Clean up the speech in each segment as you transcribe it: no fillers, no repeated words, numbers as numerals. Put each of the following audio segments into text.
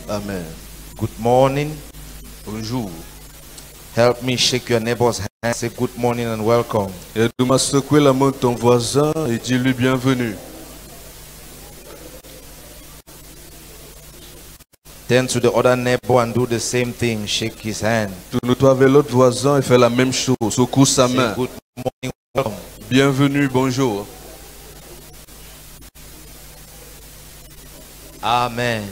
Amen. Good morning. Bonjour. Help me shake your neighbor's hand. Say good morning and welcome. Aide-moi à secouer la main de ton voisin et dis-lui bienvenue. Turn to the other neighbor and do the same thing. Shake his hand. Tourne-toi vers l'autre voisin et fais la même chose. Secoue sa Say main. good morning, welcome. Bienvenue, bonjour. Amen.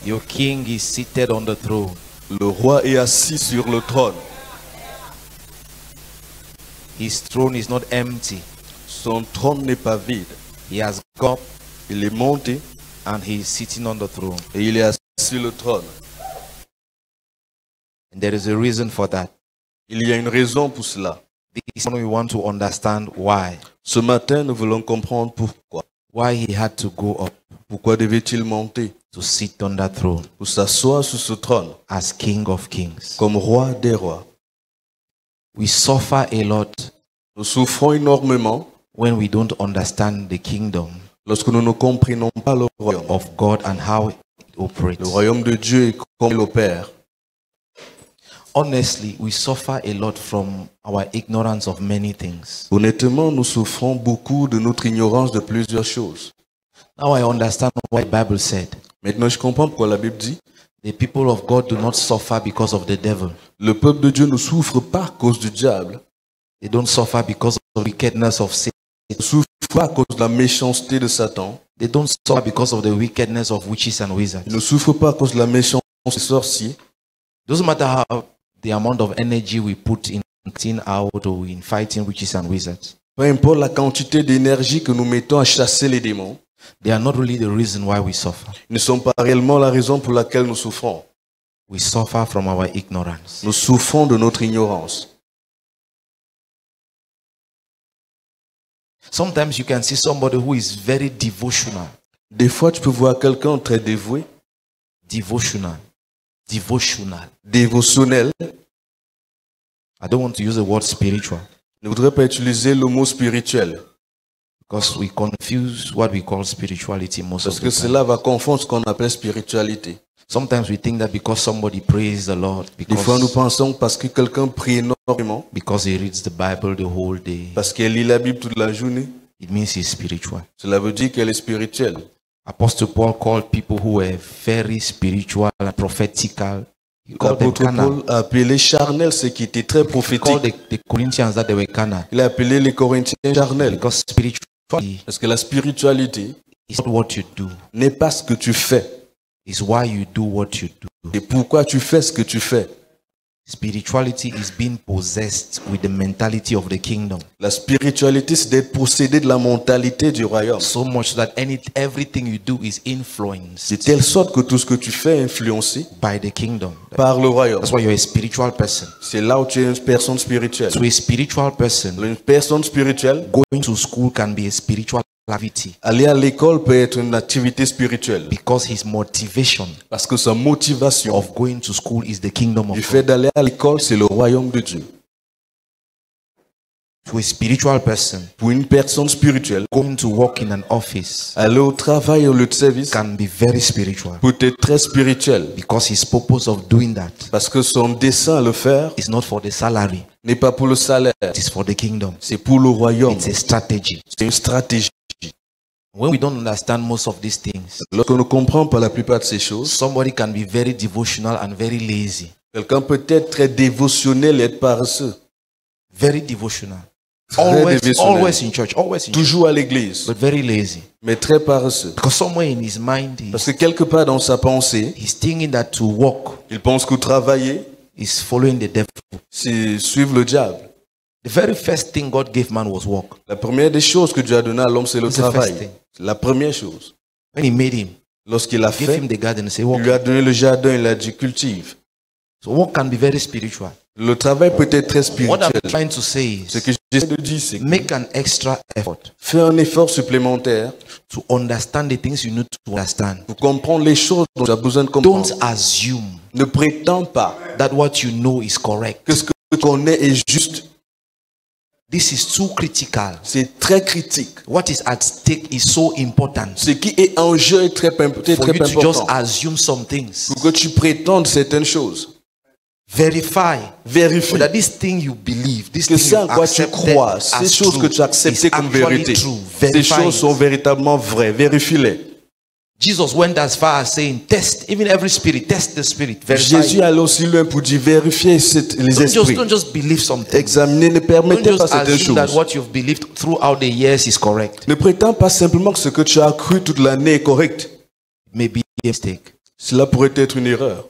Your king is seated on the throne. Le roi est assis sur le trône. His throne is not empty. Son trône n'est pas vide. He has gone up Il est monté and he is sitting on the throne. et il est assis sur le trône. And there is a reason for that. Il y a une raison pour cela. This one we want to understand why. Ce matin, nous voulons comprendre pourquoi. Why he had to go up Pourquoi devait-il monter to sit on that throne pour s'asseoir sur ce trône as King of Kings. comme roi des rois? We suffer a lot Nous souffrons énormément when we don't understand the kingdom lorsque nous ne comprenons pas le royaume. of God and how it operates. Le royaume de Dieu et comment il opère. Honestly, we suffer a lot from our ignorance of many things. Honnêtement, nous souffrons beaucoup de notre ignorance de plusieurs choses. Now I understand what the Bible said. Maintenant, je comprends pourquoi la Bible dit The people of God do not suffer because of the devil. le peuple de Dieu ne souffre pas à cause du diable. They don't suffer because of the wickedness of Satan. Il ne souffre pas à cause de la méchanceté de Satan. They don't suffer because of the wickedness of witches and Il ne wizards. souffre pas à cause de la méchanceté des sorciers. Doesn't matter how the amount of energy we put in acting out or in fighting witches and wizards. Peu importe la quantité d'énergie que nous mettons à chasser les démons, They are not really the reason why we suffer. ils ne sont pas réellement la raison pour laquelle nous souffrons. We suffer from our ignorance. Nous souffrons de notre ignorance. Sometimes you can see somebody who is very devotional. Des fois, tu peux voir quelqu'un très dévoué, Devotional. Devotional. dévotionnel. I don't want to use the word spiritual Je ne voudrais pas utiliser le mot spirituel because we confuse what we call spirituality most parce of que the time. cela va confondre ce qu'on appelle spiritualité. Sometimes we think that because somebody prays the Lord, Des fois, nous because, pensons que parce que quelqu'un prie énormément, because he reads the Bible the whole day, parce qu'elle lit la Bible toute la journée, it means he's spiritual. cela veut dire qu'elle est spirituelle. Apostle Paul called people who were very spiritual and prophetical. He called them L'apôtre carnal. Paul a appelé charnel ce qui était très He called prophétique. the Corinthians that they were carnal Il a appelé les Corinthiens charnels. because spirituality Parce que la spiritualité is not what you do, n'est pas ce que tu fais, it's why you do what you do. c'est pourquoi tu fais ce que tu fais. Spirituality is being possessed with the mentality of the kingdom. La spiritualité, c'est d'être possédé de la mentalité du royaume. So much that everything you do is influenced De telle sorte que tout ce que tu fais est influencé by the kingdom. par le royaume. That's why you're a spiritual person. C'est là où tu es une personne spirituelle. So a spiritual person Une personne spirituelle, going to school can be a spiritual activity aller à l'école peut être une activité spirituelle. because his motivation Parce que sa motivation of going to school is the kingdom du of fait God. d'aller à l'école, c'est le royaume de Dieu. To a spiritual person, Pour une personne spirituelle, going to work in an office aller au travail, au lieu de service, can be very spiritual peut être très spirituel. because his purpose of doing that Parce que son dessein à le faire is not for the salary, n'est pas pour le salaire, it is for the kingdom. c'est pour le royaume. It's a strategy. C'est une stratégie. When we don't understand most of these things, Lorsqu'on ne comprend pas la plupart de ces choses, somebody can be very devotional and very lazy. quelqu'un peut être très dévotionnel et être paresseux. Very devotional. Très Always dévotionnel. in church, always in church, Toujours à l'église, but very lazy. mais très paresseux. Because somewhere in his mind, Parce que quelque part dans sa pensée, he's thinking that to work il pense que travailler, is following the devil. c'est suivre le diable. The very first thing God gave man was work. La première des choses que Dieu a donné à l'homme, c'est le It's the first travail. thing. C'est la première chose. When he made him, Lorsqu'il a gave fait, him the garden and say, il work. lui a donné le jardin, il a dit cultive. So work can be very spiritual. Le travail peut être très What I'm spirituel. trying to say Ce is que j'essaie de dire, c'est make an extra effort fais un effort supplémentaire to understand the things you need to understand. pour comprendre les choses dont tu as besoin de comprendre. Don't assume Ne prétends pas that what you know is correct. que ce que tu connais est juste. This is too critical. C'est très critique. What is at stake is so important. Ce qui est en jeu est très For you to just important. assume some things. Pour que tu prétendes certaines choses. Verify Vérifie that this thing you believe, this que thing c'est you en quoi tu accepted crois, ces as choses que true, tu as acceptées is comme actually vérité. true. Ces Verify choses it. sont véritablement vraies. Vérifie-les. Jesus went as far as saying, test even every spirit, test the spirit, verify. Jésus allait aussi loin pour dire vérifier les esprits. Don't just believe something. Examiner, ne Don't permettez pas just certaines assume that choses. what you've believed throughout the years is correct. Ne prétends pas simplement que ce que tu as cru toute l'année est correct. Maybe a mistake. Cela pourrait être une erreur.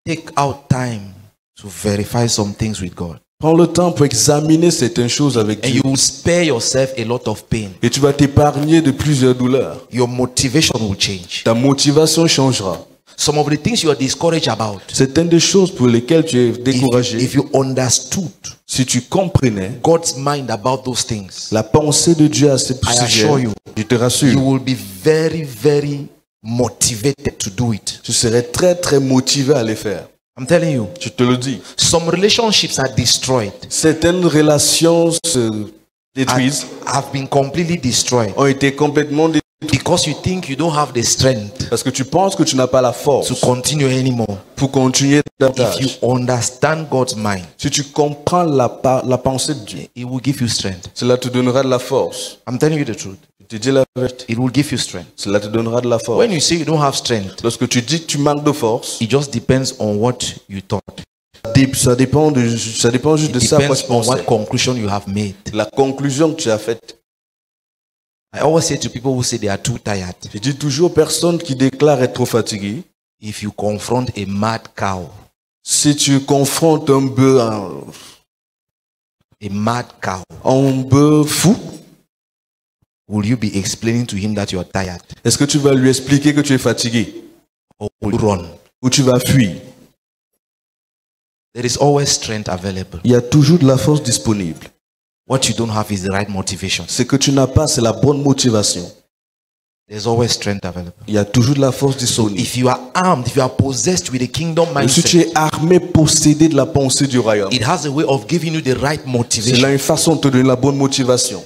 Take out time to verify some things with God. Prends le temps pour examiner certaines choses avec And Dieu. you will spare yourself a lot of pain. Et tu vas t'épargner de plusieurs douleurs. Your motivation will change. Ta motivation changera. Some of the things you are discouraged about, Certaines des choses pour lesquelles tu es découragé, if you understood si tu comprenais God's mind about those things, la pensée de Dieu à ce I assure sujet, you, je te you rassure, will be very, very motivated to do it. tu serais très très motivé à les faire. I'm telling you, Je te le dis. some relationships are destroyed, Certaines relations se détruisent, have been completely destroyed ont été complètement détruites because you think you don't have the strength parce que tu penses que tu n'as pas la to force continue anymore. pour continuer If you davantage. understand God's mind, Si tu comprends la pensée de Dieu, it will give you strength. cela te donnera de la force. I'm telling you the truth. Je te dis la vérité, It will give you strength. cela te donnera de la force. When you say you don't have strength, Lorsque tu dis que tu manques de force, it just depends on what you thought. ça dépend juste de It ça à quoi depends tu on pensais. what conclusion you have made. La conclusion que tu as faite. I always say to people who say they are too tired, Je dis toujours aux personnes qui déclarent être trop fatiguées, if you confront a mad cow, si tu confrontes un bœuf fou, will you be explaining to him that you are tired? est-ce que tu vas lui expliquer que tu es fatigué Or will you run? ou tu vas fuir? There is always strength available. Il y a toujours de la force disponible. What you don't have is the right motivation. Ce que tu n'as pas, c'est la bonne motivation. There's always strength available. Il y a toujours de la force disponible. If you are armed, if you are possessed with a kingdom Et si tu mindset, es armé, possédé de la pensée du royaume, it has a way of giving you the right c'est là motivation. une façon de te donner la bonne motivation.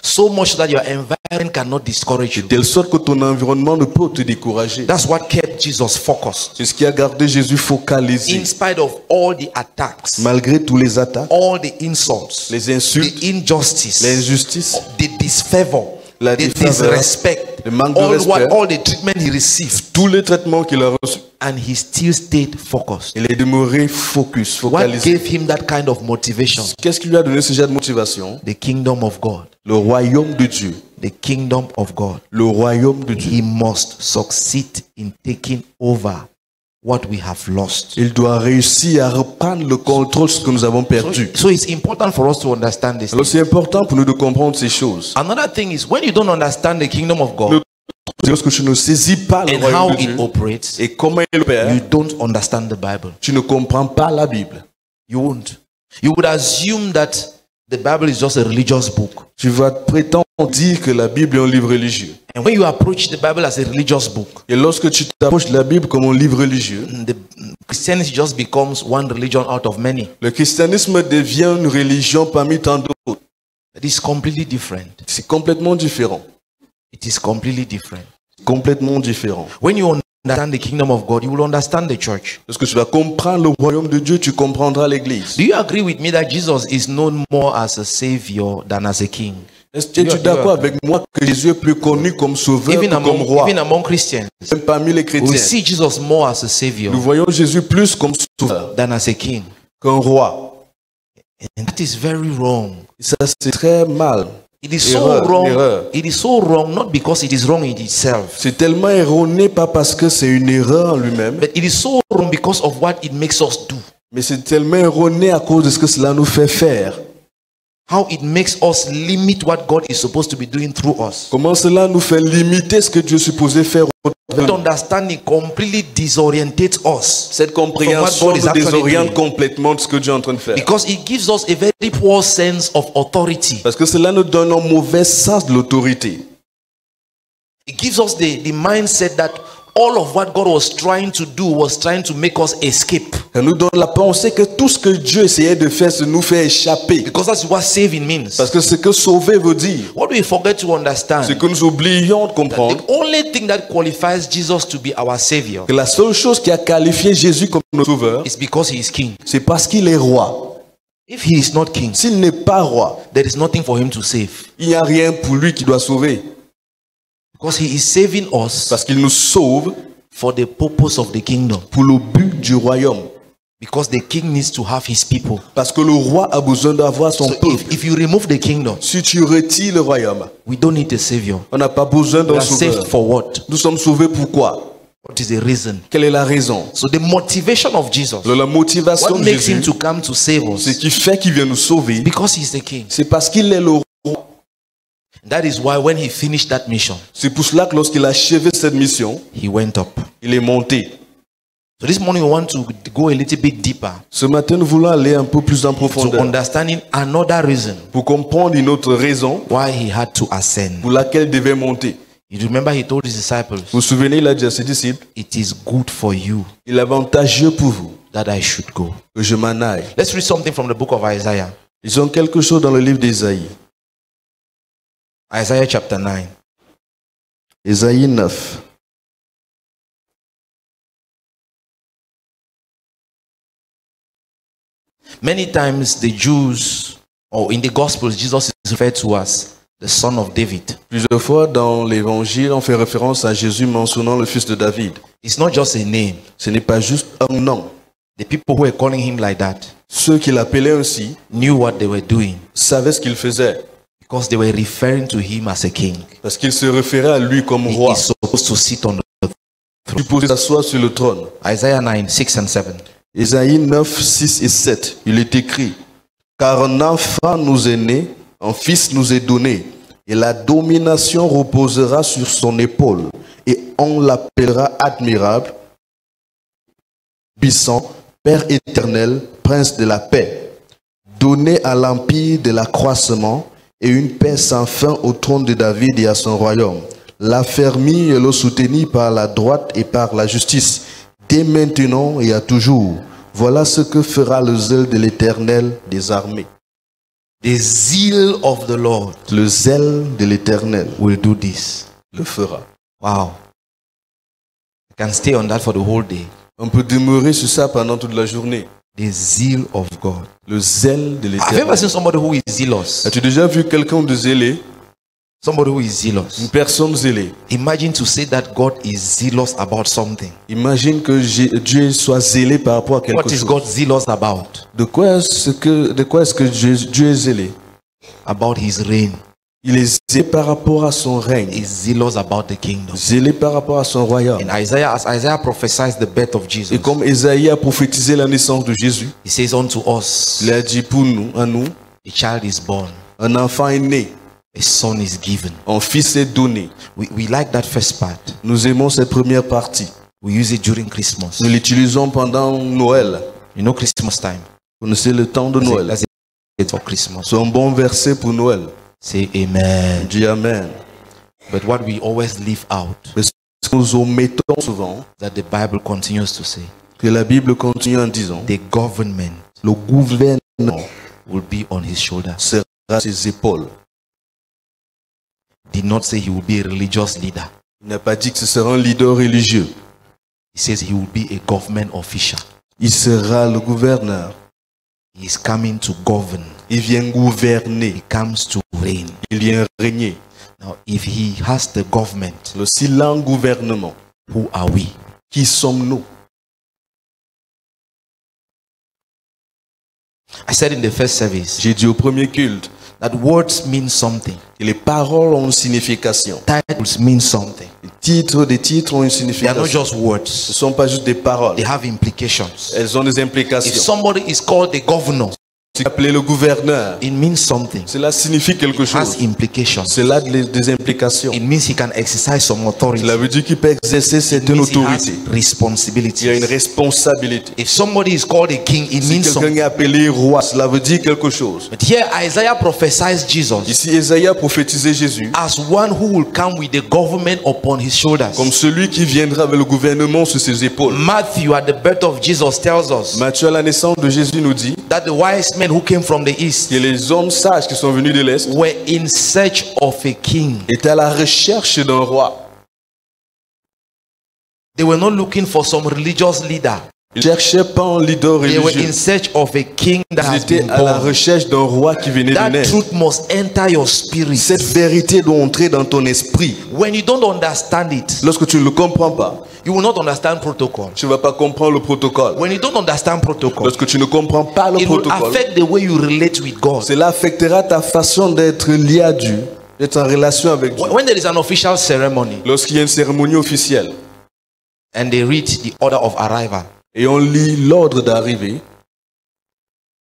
So much that your environment cannot discourage De you. telle sorte que ton environnement ne peut te décourager. That's what kept Jesus focused. C'est ce qui a gardé Jésus focalisé. In spite of all the attacks, Malgré tous les attaques, all the insults, les insultes, the injustice, l'injustice, the disfavor, la the défaveur, disrespect, le manque de all respect, the treatment he received, tous les traitements qu'il a reçus, and he still stayed focused. il est demeuré focus, What focalisé. gave him that kind of motivation? Qu'est-ce qui lui a donné ce genre de motivation? The kingdom of God. Le royaume de Dieu. The kingdom of God. Le royaume de Dieu. He must succeed in taking over what we have lost. Il doit réussir à reprendre le contrôle de ce que nous avons perdu. So it's important for us to understand this. Alors c'est important pour nous de comprendre ces choses. Another thing is when you don't understand the kingdom of God Lorsque tu ne saisis pas le and how royaume de it Dieu operates, et comment il opère, you don't understand the Bible. tu ne comprends pas la Bible. You won't. You would assume that the Bible is just a religious book. Tu vas prétendre dire que la Bible est un livre religieux. And when you approach the Bible as a religious book, Et lorsque tu t'approches de la Bible comme un livre religieux, the Christianity just becomes one religion out of many. le christianisme devient une religion parmi tant d'autres. It is completely different. C'est complètement différent. It is completely different. Complètement différent. When you understand the kingdom of God, you will understand the church. Lorsque tu vas comprendre le royaume de Dieu, tu comprendras l'Église. Do you agree with me that Jesus is known more as a savior than as a king? Es-tu d'accord avec moi que Jésus est plus connu comme sauveur que comme roi? Even among Christians, Même parmi les we chrétiens, see Jesus more as a savior nous voyons Jésus plus comme sauveur than as a king. qu'un roi. And that is very wrong. Et ça, c'est très mal. It is so Erreur, wrong. erreur. It is so wrong, not because it is wrong in itself, C'est tellement erroné, pas parce que c'est une erreur en lui-même, but it is so wrong because of what it makes us do. mais c'est tellement erroné à cause de ce que cela nous fait faire. How it makes us limit what God is supposed to be doing through us. Comment cela nous fait limiter ce que Dieu est supposé faire au That understanding completely disorientates us Cette compréhension From what God is nous actually désoriente doing. complètement de ce que Dieu est en train de faire. because it gives us a very poor sense of authority. Parce que cela nous donne un mauvais sens de l'autorité. It gives us the mindset that all of what God was trying to do was trying to make us escape. Ça nous donne la pensée que tout ce que Dieu essayait de faire, c'est nous faire échapper. Because that's what saving means. Parce que ce que sauver veut dire, What we forget to understand, c'est que nous oublions de comprendre the only thing that qualifies Jesus to be our Savior que la seule chose qui a qualifié Jésus comme notre sauveur, is because he is king. c'est parce qu'il est roi. If he is not king, S'il n'est pas roi, there is nothing for him to save. il n'y a rien pour lui qui doit sauver. Because he is saving us Parce qu'il nous sauve for the purpose of the kingdom. pour le but du royaume. Because the king needs to have his people. Parce que le roi a besoin d'avoir son So peuple. if you remove the kingdom, Si tu retires le royaume, we don't need a savior. on n'a pas besoin We d'un are saved sauveur. for what? Nous sommes sauvés pourquoi? What is the reason? Quelle est la raison? So the motivation of Jesus, La motivation what de makes him Jésus, to come to save ce us, qui fait qu'il vient nous sauver, because he's the king. c'est parce qu'il est le roi. That is why when he finished that mission, C'est pour cela que lorsqu'il a achevé cette mission, he went up. il est monté. So this morning we want to go a little bit deeper Ce matin, nous voulons aller un peu plus en to profondeur understanding another reason pour comprendre une autre raison why he had to ascend. pour laquelle il devait monter. You remember he told his disciples, Vous vous souvenez, il a dit à ses disciples, it is good for you il est avantageux pour vous that I should go. que je m'en aille. Let's read something from the book of Isaiah. Ils ont quelque chose dans le livre d'Ésaïe. Isaiah chapter 9. Ésaïe 9. Many times the Jews, or in the Gospels, Jesus is referred to as the son of David. Plusieurs fois dans l'évangile, on fait référence à Jésus mentionnant le fils de David. It's not just a name. Ce n'est pas juste un nom. The people who were calling him like that Ceux qui l'appelaient ainsi knew what they were doing savaient ce qu'il faisait. because they were referring to him as a king. Parce qu'il se référait à lui comme He roi. is supposed to sit on the Il pouvait s'asseoir sur le trône. Isaiah 9, 6 and 7. Ésaïe 9, 6 et 7. Il est écrit: Car un enfant nous est né, un fils nous est donné, et la domination reposera sur son épaule, et on l'appellera admirable, puissant, Père éternel, prince de la paix. Donné à l'empire de l'accroissement et une paix sans fin au trône de David et à son royaume. L'affermi et le soutenu par la droite et par la justice, dès maintenant et à toujours. Voilà ce que fera le zèle de l'Éternel des armées. The zeal of the Lord Le zèle de l'Éternel will do this. le fera. Wow. I can stay on that for the whole day. On peut demeurer sur ça pendant toute la journée. The zeal of God. Le zèle de Have you ever l'Éternel. seen somebody who is zealous? As-tu déjà vu quelqu'un de zélé? Somebody who is Une zealous. personne zélée. Imagine to say that God is zealous about something. Imagine que Dieu soit zélé par rapport à quelque What is chose. God zealous about? De quoi est-ce que Dieu est zélé? About his reign. Il est zélé par rapport à son règne. Is zealous about the kingdom. Zélé par rapport à son royaume. In Isaiah, as Isaiah prophesies the birth of Et Jesus, comme Ésaïe a prophétisé la naissance de Jésus, he says unto us, il a dit pour nous, à nous, a child is born, un enfant est né, a son is given. un fils est donné. We like that first part. Nous aimons cette première partie. We use it during Christmas. Nous l'utilisons pendant Noël. You know Christmas time. Vous connaissez le temps de Noël. That's it for Christmas. C'est un bon verset pour Noël. Say amen. Dis Amen. But what we always leave out, Mais ce que nous omettons souvent, that the Bible continues to say, que la Bible continue en disant, the government le gouvernement will be on his shoulders. sera à ses épaules. Did not say he will be a religious leader. Il n'a pas dit que ce sera un leader religieux. He says he will be a government official. Il sera le gouverneur. He is coming to govern. Il vient gouverner. He comes to reign. Il vient régner. Now, if he has the government, Le silent gouvernement. who are we? Qui sommes-nous? I said in the first service J'ai dit au premier culte that words mean something. que les paroles ont une signification. Titles mean something. Des titres ont une They are not signification. just Ce words. ne sont pas juste des paroles. They have implications. Elles ont des If implications. somebody is called the governor, C'est appelé le gouverneur. It means something. Cela signifie quelque It has chose. implications. Cela a des implications. It means he can exercise some authority. Cela veut dire qu'il peut exercer It certaine means he has autorité. Il y a une responsibilities. responsabilité. If somebody is called a king, it Si means quelqu'un something. est appelé roi, cela veut dire quelque chose. But here Isaiah prophesies Jesus Ici, Ésaïe a prophétisé Jésus as one who will come with the government upon his shoulders. comme celui qui viendra avec le gouvernement sur ses épaules. Matthew at the birth of Jesus tells us Matthieu, à la naissance de Jésus, nous dit that the wise men who came from the east que les hommes sages qui sont venus de l'Est were in search of a king. étaient à la recherche d'un roi. They were not looking for some religious leader. Ils ne cherchaient pas un leader They were in religieux. search of a king that Ils has étaient been à la born. recherche d'un roi qui venait de That naître. truth must enter your spirit. Cette vérité doit entrer dans ton esprit. When you don't understand it, Lorsque tu ne le comprends pas, you will not understand protocol. tu ne vas pas comprendre le protocole. When you don't understand protocol, Lorsque tu ne comprends pas le it will protocole, affect the way you relate with God. cela affectera ta façon d'être lié à Dieu, d'être en relation avec Dieu. When there is an official ceremony Lorsqu'il y a une cérémonie officielle and they read the order of arrival, et on lit l'ordre d'arrivée,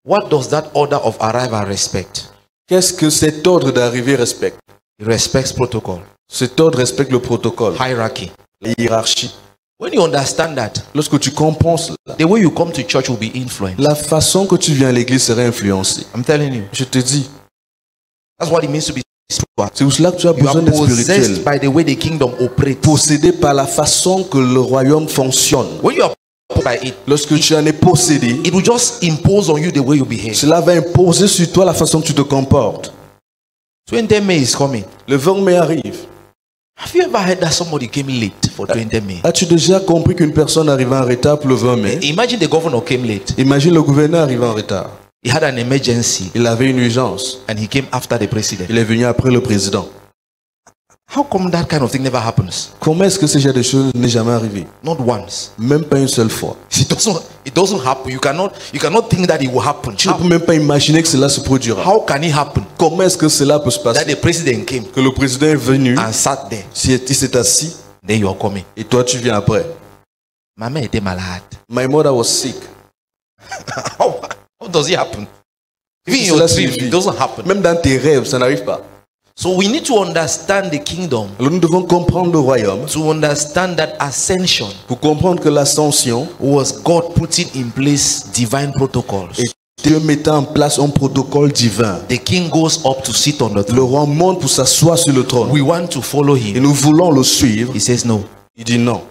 what does that order of arrival respect? qu'est-ce que cet ordre d'arrivée respecte? It respects protocol, Cet ordre respecte le protocole, hierarchy. la hiérarchie. When you understand that, Lorsque tu comprends cela, the way you come to church will be influenced. la façon que tu viens à l'église sera influencée. I'm telling you. Je te dis, That's what it means to be spiritual. c'est pour cela que tu as You besoin are d'être possessed spirituel. by the way the kingdom operates. Possédé par la façon que le royaume fonctionne. When you are by it, Lorsque tu en es possédé, it will just impose on you the way you behave. cela va imposer sur toi la façon que tu te comportes. 20 May is coming. Le 20 mai arrive. Have you ever heard that somebody came late for 20 May? As-tu déjà compris qu'une personne arrive en retard pour le 20 mai? Imagine the governor came late. Imagine le gouverneur arrive en retard. He had an emergency Il avait une urgence. and he came after the president. Il est venu après le président. How come that kind of thing never happens? Comment est-ce que ce genre de choses n'est jamais arrivé? Not once. Même pas une seule fois. It doesn't happen. You cannot think that it will happen. Tu ne peux même pas imaginer que cela se produira. How can it happen Comment est-ce que cela peut se that passer? the president came Que le président est venu, and sat there, il s'est assis, then you are coming? et toi tu viens après. Maman était malade. My mother was sick. How does it happen? Even in Cela your dream, signifie. it doesn't happen. Même dans tes rêves, ça n'arrive pas. So we need to understand the kingdom, Alors nous devons comprendre le royaume to understand that ascension pour comprendre que l'ascension was God putting in place divine protocols. est Dieu mettant en place un protocole divin. The king goes up to sit on the Le throne. roi monte pour s'asseoir sur le trône. We want to follow Et him. nous voulons le suivre. He says, no, Il dit non,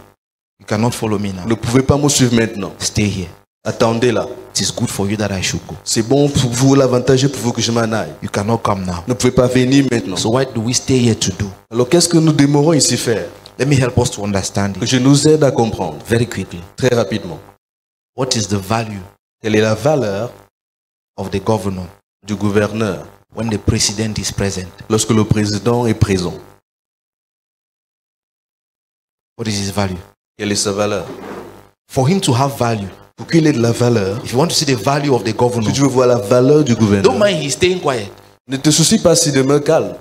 you cannot follow me vous now. ne pouvez pas me suivre maintenant. Stay here. Attendez là. It is good for you that I should go. C'est bon pour vous, l'avantage est pour vous que je m'en aille. You cannot come now. Vous ne pouvez pas venir maintenant. So what do we stay here to do? Alors qu'est-ce que nous demeurons ici faire? Let me help us to understand Que it je nous aide à comprendre very quickly. très rapidement. What is the value Quelle est la valeur of the governor du gouverneur when the president is present? lorsque le président est présent? What is his value? Quelle est sa valeur? For him to have value, Pour qu'il ait de la valeur, if you want to see the value of the governor, si tu veux voir la valeur du don't gouverneur, mind he's staying quiet. ne te soucie pas s'il demeure calme.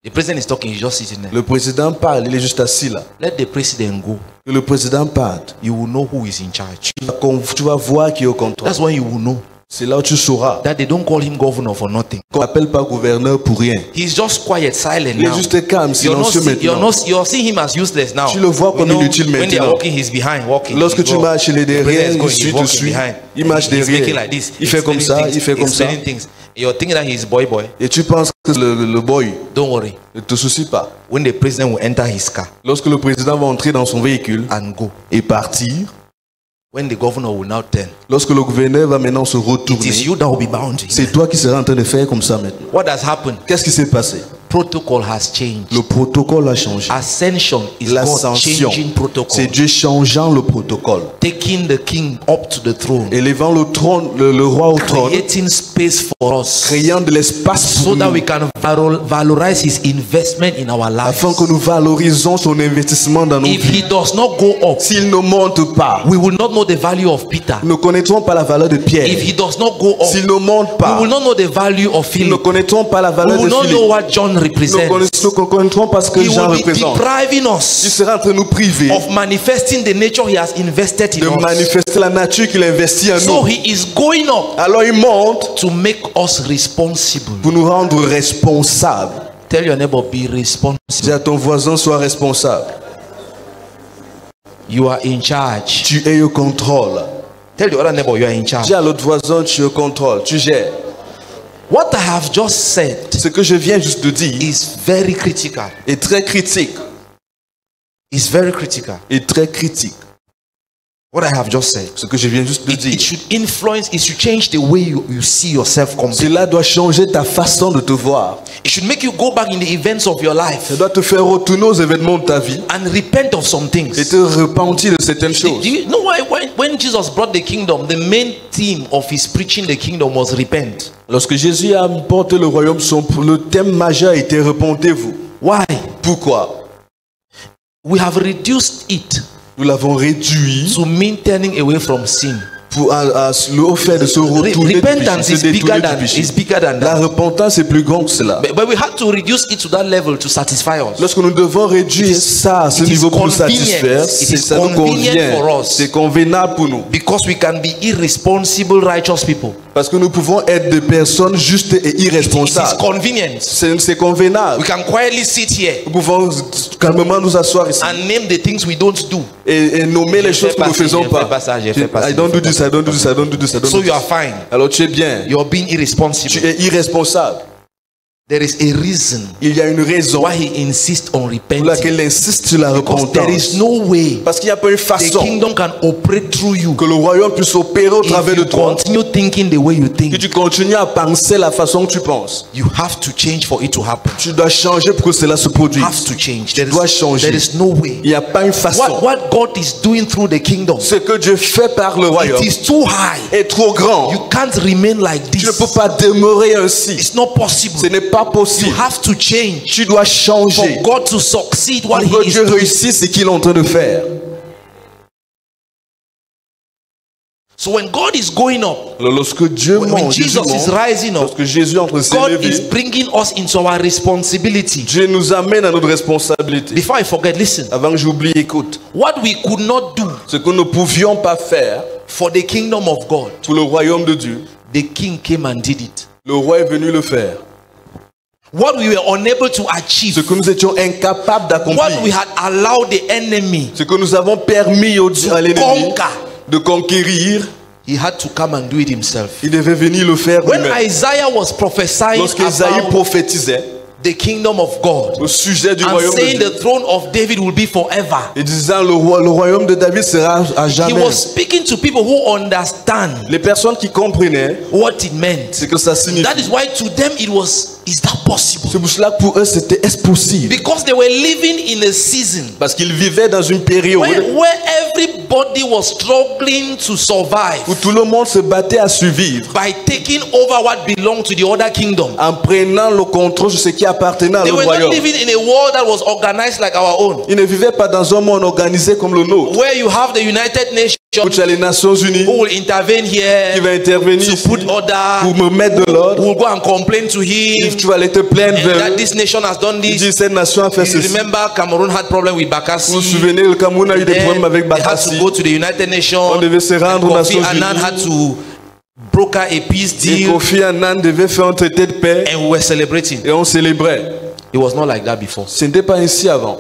The president is talking, he's just sitting there. Le président parle, il est juste assis là. Let the president go. Que le président parte, You will know who is in charge. tu vas voir qui est au contrôle. That's when you will know C'est là où tu sauras that they don't call him governor for nothing. qu'on n'appelle pas gouverneur pour rien. He's just quiet, silent Il est now. juste calme, silencieux maintenant. You're seeing him as useless now. Tu le vois You comme know, inutile when they are maintenant. walking, he's behind, walking. Lorsque He's tu walking. marches, il est The president derrière, is il going, suit, he's te walking suit. behind. Il marche He's making derrière. like this. Il fait comme ça, il fait comme ça. Explaining things. You're thinking that he's boy. Et tu penses que le boy, Don't worry. ne te soucie pas. When the president will enter his car Lorsque le président va entrer dans son véhicule and go, et partir, when the governor will now turn, lorsque le gouverneur va maintenant se it is retourner, you that will be bound to him. c'est toi qui seras en train de faire comme ça maintenant. What has happened? Qu'est-ce qui s'est passé? Protocol has changed. Le protocole a changé. Ascension is God L'ascension, changing protocol, c'est Dieu changeant le protocole. taking the king up to the throne, Élevant le trône, le roi au trône, creating space for us, créant de l'espace so pour that nous, we can valorize his investment in our lives. afin que nous valorisons son investissement dans nos If vies. he does not go up, S'il ne monte pas, we will not know the value of Peter. nous ne connaîtrons pas la valeur de Pierre. If he does not go up, S'il ne monte we pas, will not know the value of nous ne Philip. connaîtrons pas la We valeur will de not know Philippe. what John Nous ne represents. Nous connaîtrons parce que He Jean will be représente. depriving Il us sera en train de nous priver of manifesting the nature he has invested in de us. manifester la nature qu'il a investie en So nous. he is going up Alors il monte to make us responsible. pour nous rendre responsables. Tell your neighbor, be responsible. Dis à ton voisin, sois responsable. You are in charge. Tu es au contrôle. Tell the other neighbor, you are in charge. Dis à l'autre voisin, tu es au contrôle. Tu gères. What I have just said Ce que je viens juste de dire is very critical. est très critique. It's very critical. Est très critique. What I have just said. Ce que je viens juste de It dire. should influence, it should change the way you see yourself completely. Cela doit changer ta façon de te voir. It should make you go back in the events of your life Ça doit te faire retourner aux événements de ta vie and repent of some et things. te repentir de certaines Do choses. you know why when Jesus brought the kingdom, the main theme of his preaching the kingdom was repent? Lorsque Jésus a apporté le royaume, le thème majeur était repentez-vous. Why? Pourquoi? We have reduced it Nous l'avons réduit to mean turning away from sin. pour le fait de se retourner du péché, Repentance se is bigger détourner than du péché. is bigger than La that. repentance est plus grande que cela. But we had to reduce it to that level to satisfy us. Lorsque nous devons réduire ça à ce it is niveau pour nous convenient. satisfaire, It is ça nous convenient convient. for us. C'est convenable pour nous. Because we can be irresponsible, righteous people. Parce que nous pouvons être des personnes justes et It is irresponsables. convenient. C'est convenable. We can quietly sit here Nous pouvons calmement nous asseoir ici and name the things we don't do. et nommer les choses que nous ne faisons J'ai pas. fait pas ça, j'ai fait pas ça, I don't j'ai do fait this, pas I don't do this, I don't do this, I don't So do you are this. fine. Alors tu es bien. You're being irresponsible. Tu es irresponsable. There is a reason Il y a une raison why he insists on pour repenting. laquelle il insiste sur la Because there is repentance. no way Parce qu'il n'y a pas une the façon kingdom can operate through you que le royaume puisse opérer au if travers de you toi. continue thinking the way you Que think. tu continues à penser la façon que tu penses. You have to change for it to happen. Tu dois changer pour que cela se produise. Have to change. Tu dois changer. There is no way. Il n'y a pas une façon. What God is doing through the kingdom, Ce que Dieu fait par le it royaume is too high. est trop grand. You can't remain like Tu ne this. peux pas demeurer ainsi. It's not possible. Ce n'est pas You possible. have to change Tu dois for changer God to succeed pour what que He is Dieu doing. réussisse ce qu'il est en train de faire. So when God is going up, Alors, lorsque Dieu when monte, Jesus is rising up, lorsque Jésus est en train de God is s'élever, bringing us into our responsibility. Dieu nous amène à notre responsabilité. Before I forget, listen. Avant que j'oublie, écoute, What we could not do ce que nous ne pouvions pas faire for the kingdom of God, pour le royaume de Dieu, the king came and did it. le roi est venu le faire. What we were unable to achieve, Ce que nous étions incapables what we d'accomplir, had allowed the enemy ce que nous avons permis à l'ennemi conquer, de conquérir, he had to come and do it himself. il devait venir le faire When lui-même. Isaiah was prophesying Lorsque Isaïe about prophétisait the kingdom of God au sujet du and royaume de saying Dieu, the throne of David will be forever, et disant le royaume de David sera à he jamais. was speaking to people who understand Les personnes qui comprenaient what it meant. ce que ça signifie. That is why to them it was, is that possible? C'est pour cela que pour eux c'était est-ce possible? Because they were living in a season Parce qu'ils vivaient dans une période where everybody was struggling to survive où tout le monde se battait à survivre by taking over what belonged to the other kingdom. en prenant le contrôle sur ce qui appartenait à They le were not royaume. living in a world that was organized like our own, Ils ne vivaient pas dans un monde organisé comme le nôtre, where you have the United Nations où tu as les Nations Unies who will intervene qui here va intervenir to ici put order, pour me mettre de who l'ordre. will go and complain to him Tu vas aller te plaindre and vers that eux. this nation has done Il this. dit cette nation a fait You ceci. remember Cameroon had problem with Vous vous Bakassi. souvenez, le Cameroun a eu des Then problèmes avec they had to Bakassi. go to the United Nations. On devait se rendre And aux Kofi Nations Annan had Unies. to broker a peace Et deal, Kofi Annan devait faire un traité de paix and we were celebrating. et on célébrait. It was not like that before. Ce n'était pas ainsi avant.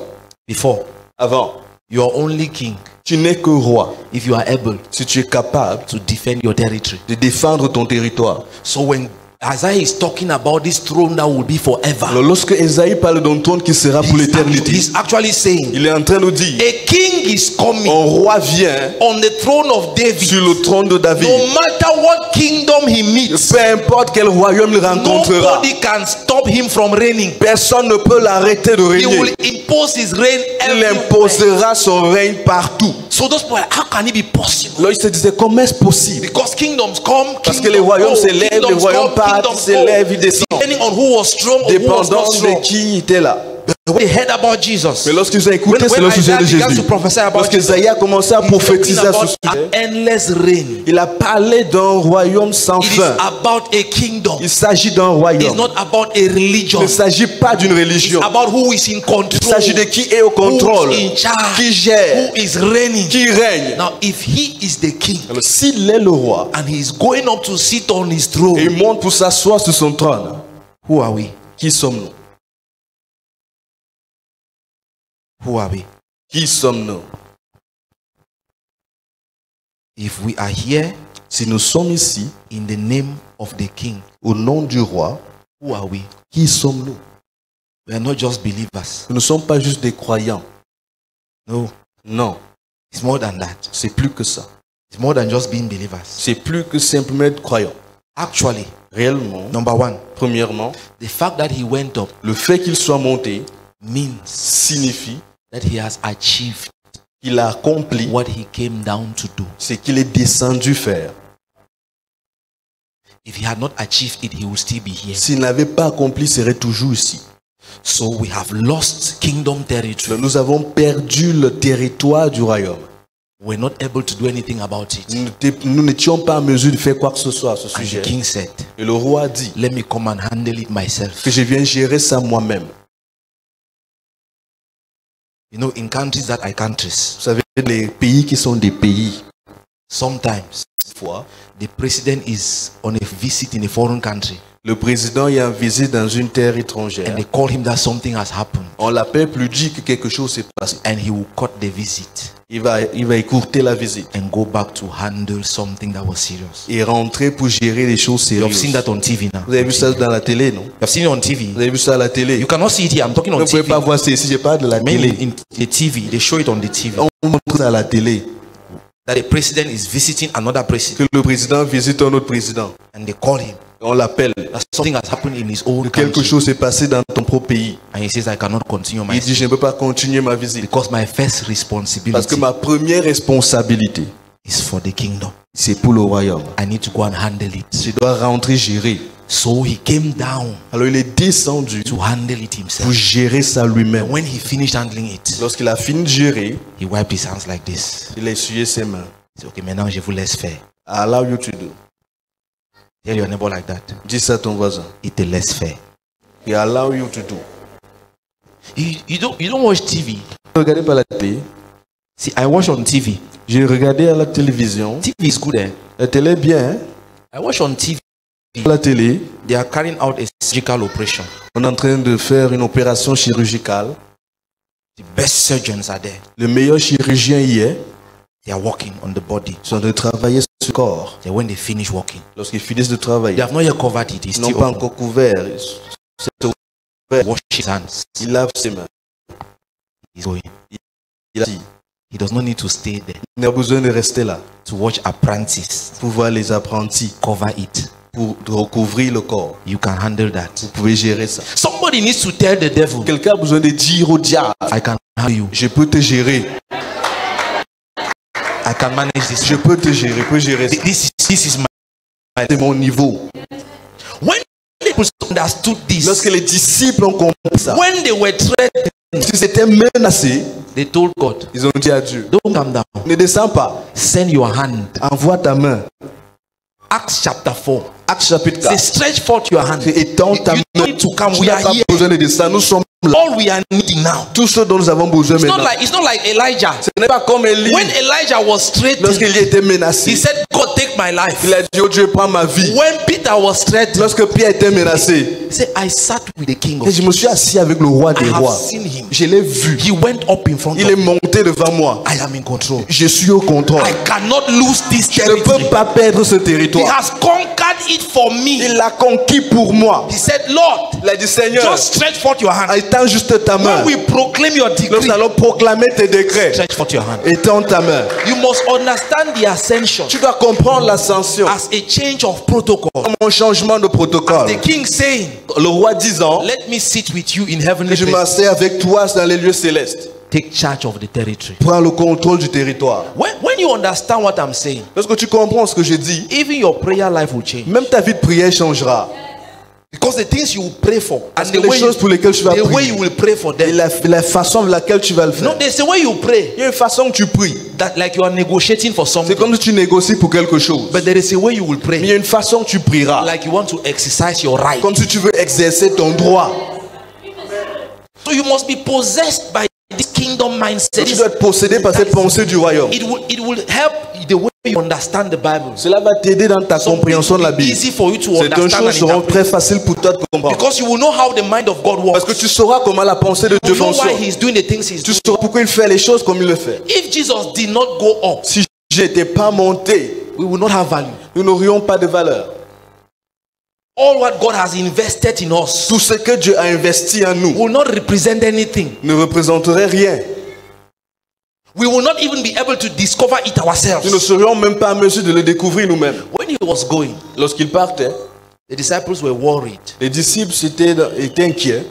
Before, Avant, you are only king tu n'es que roi if you are able si tu es capable to defend your territory. de défendre ton territoire. So when Isaiah is talking about this throne that will be forever, Alors lorsque Esaïe parle d'un trône qui sera pour l'éternité, he's actually saying il est en train de dire, a king is coming un roi vient on the throne of David. sur le trône de David. No matter what kingdom he meets, Peu importe quel royaume il rencontrera, nobody can stop him from reigning. personne ne peut l'arrêter de He will régner. impose his reign Il everywhere. imposera son règne partout. So those people, how can it be possible? Alors il se disait, comment est-ce possible? Because kingdoms come, Parce que les royaumes s'élèvent, les royaumes partent, s'élèvent, ils descendent. depending on who was strong or who was Dépendant not de strong. qui était là. When they heard about Jesus, Mais lorsqu'ils ont écouté when le sujet Isaiah de began Jésus, to prophesy about lorsqu'Isaïe a commencé à he's prophétiser talking à ce about sujet, an endless reign. il a parlé d'un royaume sans It is fin. about a kingdom. Il s'agit d'un It's royaume. not about a Il religion. ne s'agit pas d'une religion. It's about who is in Il control, s'agit de qui est au contrôle, who is in charge, qui gère, who is reigning. qui règne. Now, if he is the king Alors, s'il est le roi and he is going up to sit on his et throne, il monte pour s'asseoir sur son trône, who are we? qui sommes-nous? Who are we? Qui sommes-nous? If we are here Si nous sommes ici, in the name of the king, au nom du roi, who are we? qui sommes-nous? We are not just believers. Nous ne sommes pas juste des croyants. No, Non, it's more than that. c'est plus que ça. It's more than just being believers. C'est plus que simplement être croyant. Actually, Réellement, number one, premièrement, the fact that he went up le fait qu'il soit monté means signifie that he has achieved qu'il a accompli what he came down to do. ce qu'il est descendu faire. If he had not achieved it, he would still be here. S'il n'avait pas accompli, il serait toujours ici. So we have lost kingdom territory. Nous avons perdu le territoire du royaume. We're not able to do anything about it. Nous n'étions pas en mesure de faire quoi que ce soit à ce And the sujet. king said, Et le roi a dit let me come and handle it myself. que je viens gérer ça moi-même. You know, in countries that are countries, Vous savez, les pays qui sont des pays, sometimes fois, the president is on a visit in a foreign country le président est en visite dans une terre étrangère. and they call him that something has happened On l'appelle plus dit que quelque chose s'est passé. and he will cut the visit Il va écourter la visite and go back to handle something that was serious. et rentrer pour gérer les choses You have seen sérieuses. that on TV now. Vous avez vu ça dans la télé, non? You have seen it on TV. Vous avez vu ça à la télé? You cannot see it here. I'm talking Vous on ne pouvez TV. pas voir ça ici, je parle de la Mainly télé. in the TV, they show it on the TV. On montre ça à la télé. That the president is visiting another president Que le président visite un autre président. and they call him. On l'appelle. That something has happened in his own Quelque country. chose s'est passé dans ton propre pays. And he says, I cannot continue my Il dit, je ne peux pas continuer ma visite. because my first Parce responsibility que ma première responsabilité, is for the kingdom. c'est pour le royaume. I need to go and handle it. Je dois rentrer gérer. So he came down Alors il est descendu to handle it pour himself. gérer ça And lui-même. when he finished handling it, Lorsqu'il a fini de gérer, he wiped his hands like this. il a essuyé ses mains. He said, okay, maintenant je vous laisse faire. I allow you to do. Tell your neighbor like that. Dis ça à ton voisin. Il te laisse faire. I allow you to do. You don't watch TV. Regardez pas la télé. See, I watch on TV. J'ai regardé à la télévision. TV is good, eh? La télé est bien, hein? I watch on TV. La télé, They are carrying out a surgical operation. on est en train de faire une opération chirurgicale. The best surgeons are there. Le meilleur chirurgien y est. They are working on the body. Ils sont en train de travailler sur le corps. Then when they finish working, Lorsqu'ils finissent de travailler, they have not yet covered it. It's ils n'ont still pas open. encore couvert. C'est ouvert. Wash his hands. Il lave ses mains. He's going. Il a dit, He does not need to stay there il n'a besoin de rester là to watch apprentices pour voir les apprentis, cover it. pour recouvrir le corps. You can handle that. Vous pouvez gérer ça. Somebody needs to tell the devil, Quelqu'un a besoin de dire au diable, I can handle you. je peux te gérer. I can manage this. Je peux te gérer, je peux gérer ça. This is my. C'est mon niveau. When the people understood this, Lorsque les disciples ont compris ça, when they were threatened, s'ils étaient menacés, they told God, ils ont dit à Dieu, don't come down. ne descends pas, Send your hand. envoie ta main. Acts chapter 4. Acte chapitre Say, 4. stretch forth your hand. Étends ta You main. don't need to come. Tu We n'as are pas here. besoin de descendre, nous sommes là. All we are needing now. Tout ce dont nous avons besoin maintenant. It's not like Elijah. Ce n'est pas comme Élie. When Elijah was threatened, Lorsqu'il était menacé, he said, God, take my life. il a dit, oh Dieu, prends ma vie. When Peter was threatened, Lorsque Pierre était menacé, he said, I sat with the king of et je me suis assis avec le roi I des have rois. seen him. Je l'ai vu. He went up in front Il of est me. monté devant moi. I am in control. Je suis au contrôle. I cannot lose this Je ne territory. peux pas perdre ce He territoire. has conquered it for me. Il l'a conquis pour moi. He said, Lord, Il a dit, Seigneur, just stretch forth your hand. étends juste ta main. When we proclaim your Nous decree, allons proclamer tes décrets. stretch forth your hand. Étends ta main. You must understand the ascension Tu dois comprendre l'ascension as a change of protocol. comme un changement de protocole. The king saying, Le roi disant, let me sit with you in heavenly je places. m'assieds avec toi dans les lieux célestes. Take charge of the territory. Prends le contrôle du territoire. When you understand what I'm saying, Lorsque tu comprends ce que je dis, even your prayer life will change. même ta vie de prière changera. Because the things you will pray for, Parce and que the les way, choses pour lesquelles tu vas the way prier, you will pray for et them. la façon de laquelle tu vas le faire. No, there's a way you pray Il y a une façon que tu pries. that like you are negotiating for C'est something. comme si tu négocies pour quelque chose. But there is a way you will Mais il y pray a une façon que tu prieras. like you want to exercise your right. Comme si tu veux exercer ton droit. So you must be possessed by this kingdom mindset. Tu dois être possédé par cette pensée du royaume. It will help the way you understand the Bible. Cela va t'aider dans ta Some compréhension de la things will be Bible. easy for you to Certaines understand choses and seront interpret. très faciles pour toi de comprendre. Because you will know how the mind of God Parce works. que tu sauras comment la pensée de Dieu You know why fonctionne. he's doing the things he's Tu doing. sauras pourquoi il fait les choses comme il le fait. If Jesus did not go up, Si je n'étais pas monté, we will not have value. nous n'aurions pas de valeur. All what God has invested in us Tout ce que Dieu a investi en nous will not represent anything. ne représenterait rien. We will not even be able to discover it Nous ne ourselves. serions même pas en mesure de le découvrir nous-mêmes. When he was going, Lorsqu'il partait, the disciples were worried. les disciples étaient inquiets.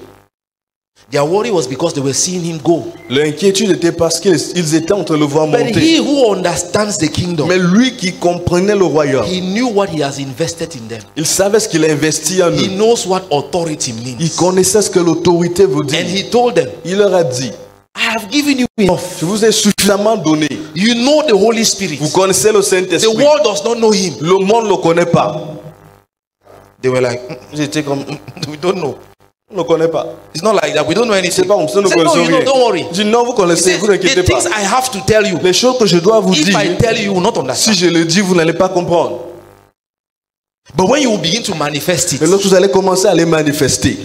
Their worry was because they were seeing him go. L'inquiétude était parce qu'ils étaient en train de le voir But monter. he who understands the kingdom, Mais lui qui comprenait le royaume, he knew what he has invested in them. il savait ce qu'il a investi en He nous. knows what authority Il means. connaissait ce que l'autorité veut And dire. he told them, Il leur a dit, I have given you enough. je vous ai suffisamment donné. You know the Holy Spirit. Vous connaissez le The Saint-Esprit. world does not know him. Le monde ne le connaît pas. They were like, J'étais comme, we don't know. on ne le connaît pas. It's not like that. We don't know C'est anything. pas comme ça, nous He said, no, connaissons you know, rien. don't worry. Je dis, non, vous He connaissez, said, vous n'inquiétez the pas. things I have to tell you, Les choses que je dois vous if dire, I tell you, you will not si understand. je le dis, vous n'allez pas comprendre. But when you will begin to manifest it, Mais lorsque vous allez commencer à les manifester,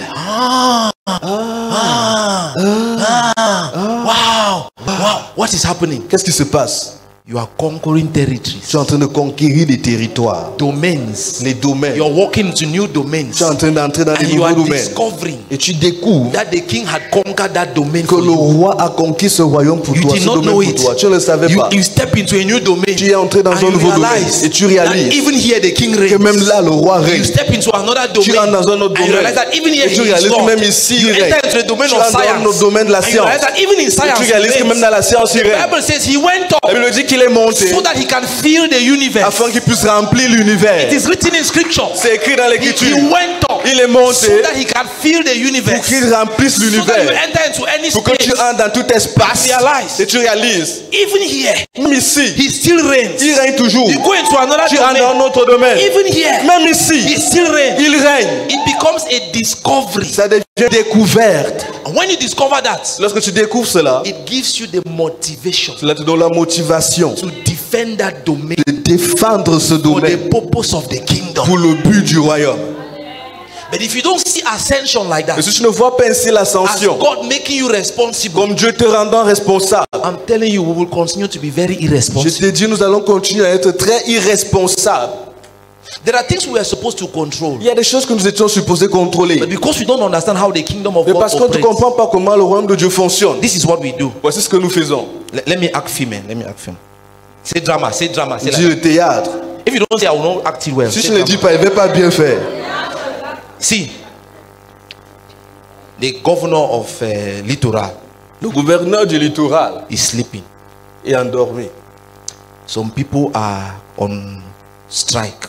wow, what is happening? qu'est-ce qui se passe? You are conquering Tu territories, es en train de conquérir des territoires, domains. les domaines. You're walking into new domains, Tu es en train d'entrer dans and des you are nouveaux domaines. discovering Et tu découvres that the king had conquered that domain que for le you. roi a conquis ce royaume pour You toi, did ce not domaine know pour it. toi. Tu ne le savais pas. You step into a new domain, Tu es entré dans and un you nouveau domaine. realize Et tu that réalises even here the king que reigns. même là, le roi You règne. step into another Tu domain, rentres dans un autre and you domaine. realize that even here Et tu he is réalises que Lord. même ici, You il règne. enter into the domain Tu of rentres dans science, le domaine de la and you realize science. that even in Et science tu he réalises que même reigns. dans la science, il The règne. Bible says he went La up Bible dit qu'il est monté so that he can fill the universe. afin qu'il puisse remplir l'univers. It is written in scripture. C'est écrit dans He l'écriture. went up Il est monté so that he can fill the pour universe. qu'il remplisse So that you l'univers. enter into any Pour que tu space. entres dans tout espace. Realize. Et tu réalises. Even here, Même ici, he still reigns. il règne toujours. You go into another Tu rentres dans un domain. autre domaine. Even here, Même he ici, still reigns. il règne. It becomes a discovery. Ça devient découverte. And when you discover that, Lorsque tu découvres cela, it gives you the motivation cela te donne la motivation to defend that domain de défendre ce for the domaine purpose of the kingdom. pour le but du royaume. But if you don't see ascension like Et that, si tu ne vois pas ainsi as l'ascension, God making you responsible, comme Dieu te rendant responsable, I'm telling you, we will continue to be very je irresponsible. te dis, nous allons continuer à être très irresponsables. There are things we are supposed to control, Il y a des choses que nous étions supposés contrôler. but because we don't understand how the kingdom of Mais God parce qu'on ne operates, comprend pas comment le royaume de Dieu fonctionne. this is what we do. Voici ce que nous faisons. Let me act film, man. Let me act film. Say drama, say drama. Say Dis like, le théâtre. if you don't say, I will not act it well. Si Say je ne le drama. dis pas, il ne va pas bien faire. See, the governor of Littoral Le gouverneur du littoral is sleeping. est endormi. Some people are on strike.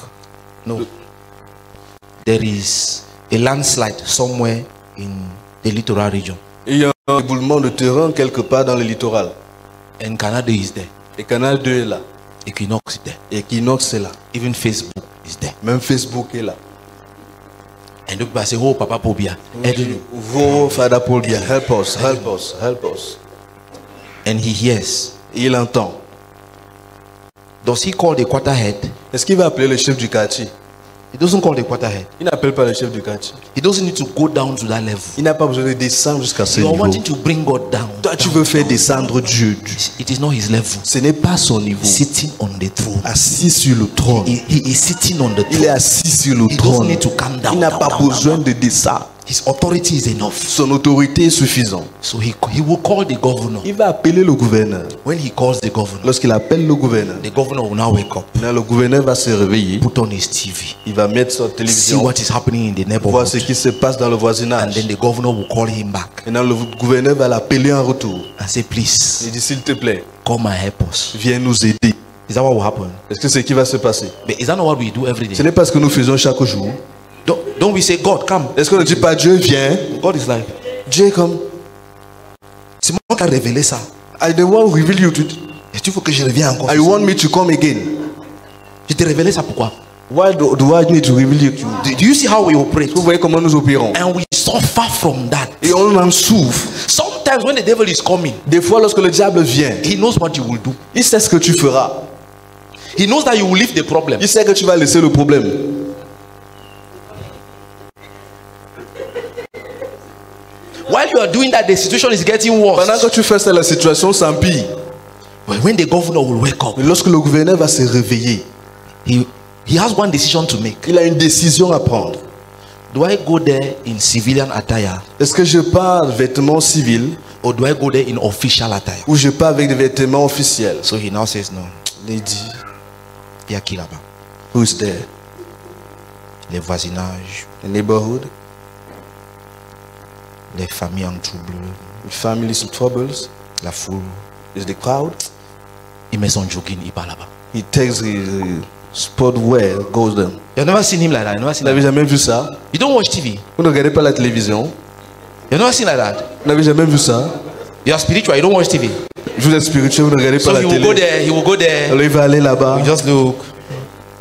No, there is a landslide somewhere in the Littoral region, Et il y a un éboulement de terrain quelque part dans le littoral. and Canada is there. Et Canal 2 est là. Equinox is there. Et Equinox est là. Even Facebook is there. Même Facebook est là. And look back, say, oh, Papa Pobia. Vos Father Paul bien, help us, help us, help us. And he hears. Et il entend. Does he call the quarterhead? Est-ce qu'il va appeler le chef du quartier? He doesn't call the quarterhead. Il n'appelle pas le chef du quartier. He doesn't need to go down to that level. Il n'a pas besoin de descendre jusqu'à ce You are niveau. wanting to bring God down. Toi, tu down, veux faire down. descendre Dieu. It is not his level. Ce n'est pas son niveau. Sitting on the throne. Assis sur le trône. He is sitting on the Il est throne. assis sur le He doesn't trône. need to come down. Il n'a down, pas down, besoin down. de descendre. His authority is enough. Son autorité est suffisante. So he will call the governor. Il va appeler le gouverneur. When he calls the governor, Lorsqu'il appelle le gouverneur, the governor will now wake up, là, le gouverneur va se réveiller. put on his TV, Il va mettre sa see télévision, what is happening in the voir ce neighborhood, qui se passe dans le and voisinage. then the governor will call him back Maintenant, le gouverneur va l'appeler en retour. and say, please Il dit, s'il te plaît, come and help us. viens nous aider. Is that what will happen? Est-ce que c'est ce qui va se passer? But is that not what we do every Ce day? n'est pas ce que nous faisons chaque jour. Don't we say, God, come? Est-ce qu'on ne dit pas Dieu viens? God is like, Dieu est comme, c'est moi qui a révélé ça. I the one who reveal you to. Et tu veux que je revienne encore? I want me to come again. Je t'ai révélé ça pourquoi? Why do I need to reveal you to? Do you see how we operate? Vous voyez comment nous opérons? And we suffer from that. Et on en souffre. Sometimes when the devil is coming, Des fois, lorsque le diable vient, he knows what you will do. il sait ce que tu feras. He knows that you will leave the problem. Il sait que tu vas laisser le problème. While you are doing that, the situation is getting worse. Pendant que tu fais ça, la situation s'empire. But when the governor will wake up, Mais lorsque le gouverneur va se réveiller, he has one decision to make. il a une décision à prendre. Do I go there in civilian attire, Est-ce que je pars vêtements civils or do I go there in official attire? ou je pars avec des vêtements officiels? So he now says, no, Il dit, il y a qui là-bas? who's there? Les voisinages, The neighborhood, les familles en trouble, the families in troubles, la foule. is the crowd. Il met son jogging, il part là-bas. He takes his sport wear, goes there. You've never seen him like that. You never seen Vous n'avez that. jamais vu ça? You don't watch TV. Vous ne regardez pas la télévision? You've never seen like that. Vous n'avez jamais vu ça? You are spiritual. You don't watch TV. Vous êtes spirituel, vous ne regardez pas So la he will go télé. there. He will go there. Alors il va aller là-bas. You just look.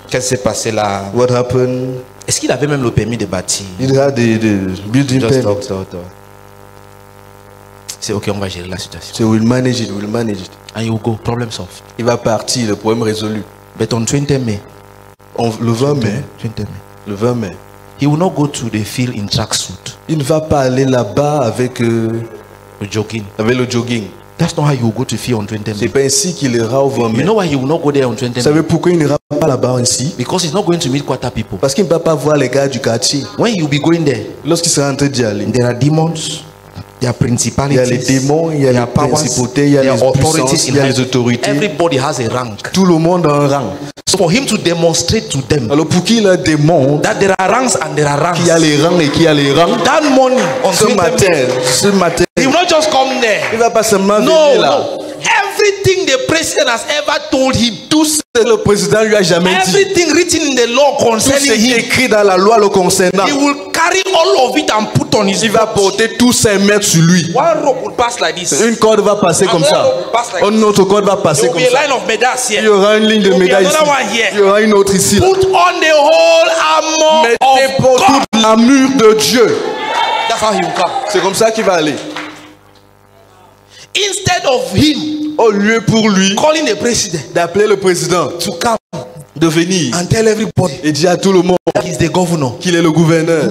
Qu'est-ce qui s'est passé là? What happened? Est-ce qu'il avait même le permis de bâtir? Il a des building Just permits. talk. C'est ok, on va gérer la situation. So we'll manage it, we'll manage it. And you will go. Problem solved. Il va partir, le problème résolu. But on 20 May, Le 20 mai, 20 May, le 20 mai, he will not go to the field in tracksuit, il ne va pas aller là-bas avec le jogging. jogging. That's not how you will go to field on 20 C'est May. pas ainsi qu'il ira au 20 You mai. know why he will not go there on 20 Vous May? savez pourquoi il n'ira pas là-bas ainsi? Because he's not going to meet quarter people. Parce qu'il ne va pas voir les gars du quartier. When you be going there, Lorsqu'il sera en train d'y aller, there are demons, there are principalities, il y a les démons, il y a there les are powers, principautés, il y a there les are puissances, authorities il y a in les heaven. autorités. Everybody has a rank. Tout le monde a un rang. So for him to demonstrate to them Alors pour qu'il démontre that there are ranks and there are ranks, qu'il y a les rangs et qu'il y a les rangs, that morning on ce 20 May, matin, he will not just come there. il ne va pas seulement No, venir là. no. Everything the president has ever told him, Tout ce que le président lui a jamais dit, everything written in the law tout ce concerning qui est him, écrit dans la loi le concernant, he will carry all of it and put on his il va porter tous ses maîtres sur lui. One rope will pass like this. Une corde va passer comme ça. Une autre corde va passer There will comme be a ça. line of medals Il y here. aura une ligne de There will be médailles ici. another one here. Il y aura une autre ici. Put on the whole armor Mettez of pour God. toute l'armure de Dieu. That's how he will come. C'est comme ça qu'il va aller. Instead of him Au lieu pour lui calling the president d'appeler le président, to come de venir and tell everybody et dire à tout le monde that he's the governor, qu'il est le gouverneur,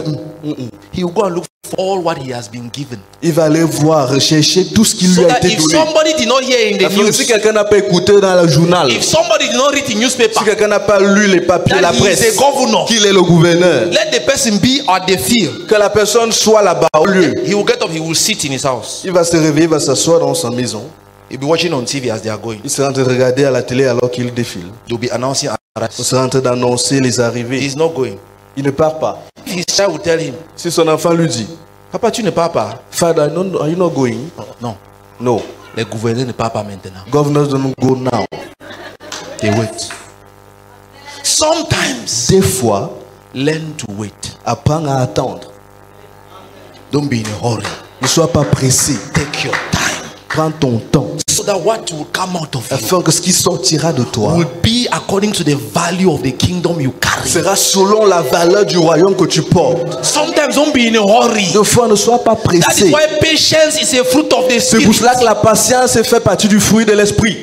he will go and look for all what he has been given. il va aller voir, rechercher tout ce qui So lui a that été if donné. somebody did not hear in the Afin que si news, quelqu'un n'a pas écouté dans le journal, if somebody did not read the si newspaper, quelqu'un n'a pas lu les papiers, that la he is presse, a governor, qu'il est le gouverneur, let the person be at the field. que la personne soit là-bas au lieu. He will get up, he will sit in his house. Il va se réveiller, il va s'asseoir dans sa maison. He'll be watching on TV as they are going. Il sera en train de regarder à la télé alors qu'il défile. They'll be announcing On arrival. sera en train d'annoncer les arrivées. He's not going. Il ne part pas. If his child will tell him, Si son enfant lui dit, Papa, tu ne pars pas. Father, are you not going? Non. No. Les gouverneurs ne partent pas maintenant. Governors don't go now. They wait. Sometimes, Des fois, learn to wait. apprends à attendre. Don't be in a hurry. Ne sois pas pressé. Take your time. Prends ton temps. So that what will come out of you Afin que ce qui sortira de toi will be according to the value of the kingdom you carry. sera selon la valeur du royaume que tu portes. Sometimes don't be in a hurry. Des fois, ne sois pas That is pressé. why patience is a fruit of the C'est pour spirit. cela que la patience fait partie du fruit de l'esprit.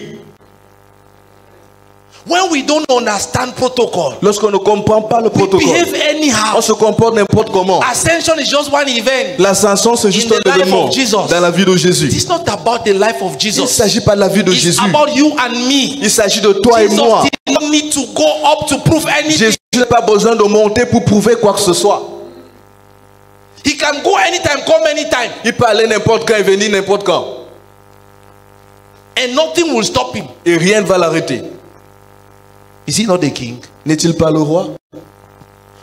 When we don't understand protocol, Lorsqu'on ne comprend pas le we protocole, behave anyhow. on se comporte n'importe comment. Ascension is just one event. L'ascension, c'est juste In the un life événement of Jesus. dans la vie de Jésus. It's not about the life of Il ne Jesus. s'agit pas de la vie de It's Jésus. about you and me. Il s'agit de toi et Jesus moi. did not need to go up to prove anything. Jésus n'a pas besoin de monter pour prouver quoi que ce soit. He can go anytime, come anytime, Il peut aller n'importe quand et venir n'importe quand. and nothing will stop him. Et rien ne va l'arrêter. Is he not the king? N'est-il pas le roi?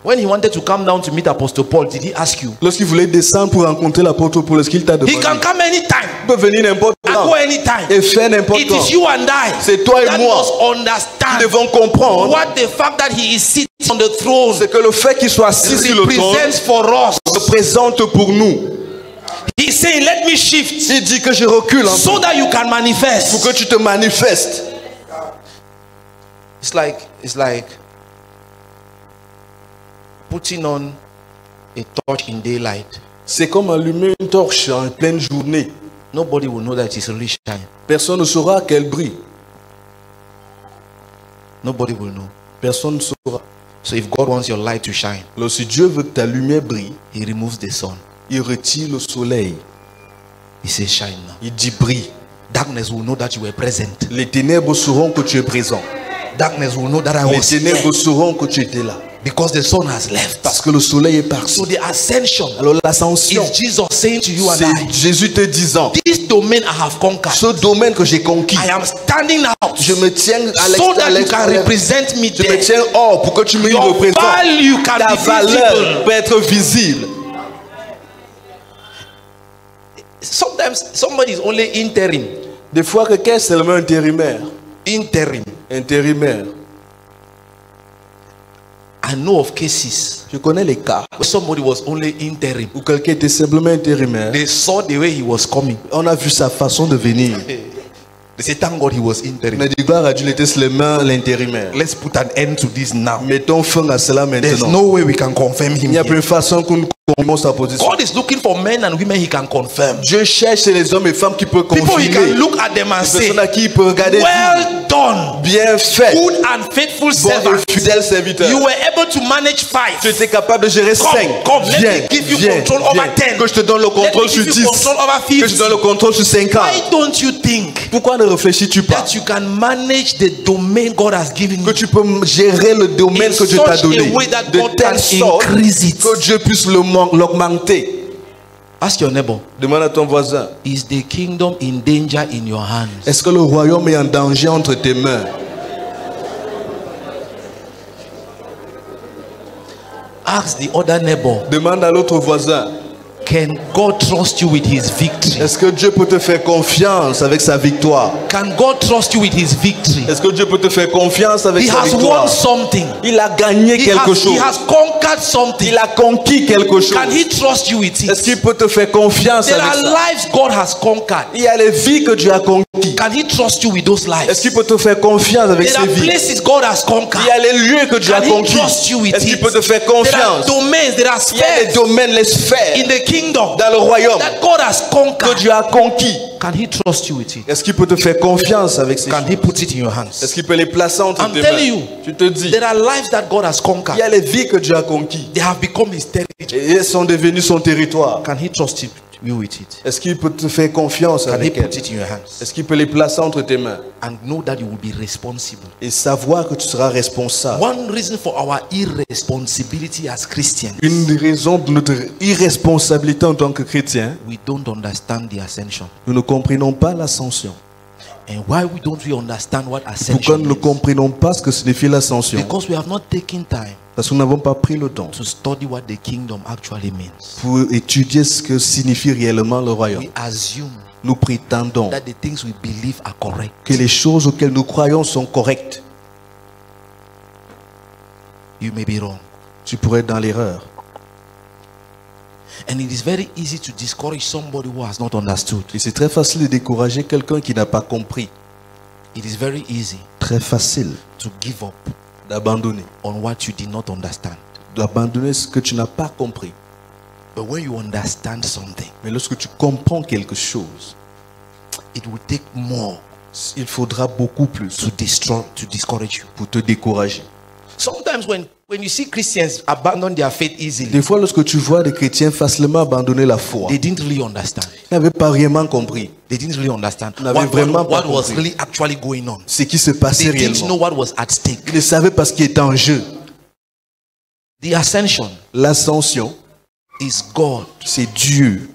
When he wanted to come down to meet Apostle Paul, did he ask you? Lorsqu'il voulait descendre pour rencontrer l'apôtre Paul, est-ce qu'il t'a demandé? He can come anytime. Il peut venir n'importe And quand go anytime. et faire n'importe It quand. is you and I C'est toi et that moi must qui understand devons comprendre what the fact that he is sitting on the throne c'est que le fait qu'il soit assis sur le trône represents for us. représente pour nous. He's saying, let me shift Il dit que je recule un so peu that you can manifest. pour que tu te manifestes. It's like putting on a torch in daylight. C'est comme allumer une torche en pleine journée. Nobody will know that it's really shining. Personne ne saura qu'elle brille. Nobody will know. Personne ne saura. So if God wants your light to shine, Alors si Dieu veut que ta lumière brille, he removes the sun. il retire le soleil. He says shine now. Il dit brille. Darkness will know that you were present. Les ténèbres sauront que tu es présent. Darkness will know that I Les was ténèbres here sauront que tu étais là. because the sun has left. Parce que le soleil est parti. So the ascension Alors l'ascension, is Jesus saying to you and c'est I, Jésus te disant, this domain I have conquered. ce domaine que j'ai conquis, I am standing out je me tiens à so that you can l'extérieur. represent me Je me there. tiens hors pour que tu me y Your représentes. value can Ta be valeur visible. peut être visible. Sometimes somebody is only interim. Des fois, quelqu'un est seulement intérimaire. Interim. Intérimaire. I know of cases Je connais les cas where somebody was only interim. où quelqu'un était simplement intérimaire. They saw the way he was coming. On a vu sa façon de venir. They say, thank God he was interim. Mais du gloire à Dieu, il était seulement l'intérimaire. Let's put an end to this now. Mettons fin à cela There's maintenant. no way we can confirm Il him n'y a here. plus une façon qu'on confirme sa position. God is looking for men and women he can confirm. Dieu cherche les hommes et femmes qui peuvent People he confirmer. can look at them and Des say, personnes à qui il peut regarder et dire, well done, bien fait, good and faithful bon servant. et fidèle serviteur. You were able to manage Tu 5. étais capable de gérer 5. come, let Viens, me give you viens, control over viens. 10. Que je te donne le Let me contrôle sur give 10. you control over Que je te 50. donne le contrôle sur 50. Why don't you think Pourquoi ne réfléchis-tu pas that you can manage the domain God has given que you tu peux gérer le domaine in que Dieu t'a such donné a way that de God telle can sorte increase it? que Dieu puisse l'augmenter? Ask your neighbor, Demande à ton voisin, is the kingdom in danger in your hands? est-ce que le royaume est en danger entre tes mains? Ask the other neighbor, Demande à l'autre voisin, can God trust you with his victory? est-ce que Dieu peut te faire confiance avec sa victoire? Can God trust you with his victory? Est-ce que Dieu peut te faire confiance avec He sa has victoire? won something. Il a gagné quelque chose. He has conquered something. Il a conquis quelque chose. Can he trust you with Est-ce it? qu'il peut te faire confiance There avec are ça? lives God has conquered. Il y a les vies que Dieu a conquis. Can he trust you with those Est-ce lives? qu'il peut te faire confiance avec There ces are vies? places God has conquered. Il y a les lieux que Dieu a Can he conquis. trust you with Est-ce qu'il it? peut te faire There are confiance? domains, there are Il y a les spheres domaines, les sphères in the kingdom dans le royaume that God has que conquered. Dieu a conquis. Can he trust you with it? Est-ce qu'il peut te faire confiance avec ces Can choses? he put it in your hands? Est-ce qu'il peut les placer entre I'm tes telling mains? you, Tu te dis, there are lives that God has il y conquered. a les vies que Dieu a conquis. They have become his territory. Et elles sont devenues son territoire. Can he trust you with it? Est-ce qu'il peut te faire confiance Can he avec elles? put it in your hands? Est-ce qu'il peut les placer entre tes mains? And know that you will be responsible. Et savoir que tu seras responsable. One reason for our irresponsibility as Christians, Une des raisons de notre irresponsabilité en tant que chrétien, we don't understand the ascension. nous ne comprenons pas l'ascension. And why don't we understand what Pourquoi ascension nous ne is? comprenons pas ce que signifie l'ascension? Because we have not taken time Parce que nous n'avons pas pris le temps to study what the kingdom actually means. pour étudier ce que signifie réellement le royaume. We assume Nous prétendons that the things we believe are correct. que les choses auxquelles nous croyons sont correctes. You may be wrong. Tu pourrais être dans l'erreur. And it is very easy to discourage somebody who has not understood. Et c'est très facile de décourager quelqu'un qui n'a pas compris. It is very easy Très facile to give up d'abandonner. on what you did not understand. D'abandonner ce que tu n'as pas compris. But when you understand something, Mais lorsque tu comprends quelque chose, it will take more il faudra beaucoup plus to discourage you. pour te décourager. Sometimes when you see Christians abandon their faith easily, Des fois, lorsque tu vois des chrétiens facilement abandonner la foi, they didn't really understand. ils n'avaient pas vraiment compris They didn't really understand N'avaient what vraiment pas was compris. really actually going on. ce qui se passait They didn't know réellement. what was at stake. Ils ne savaient pas ce qui était en jeu. The ascension L'ascension, is God c'est Dieu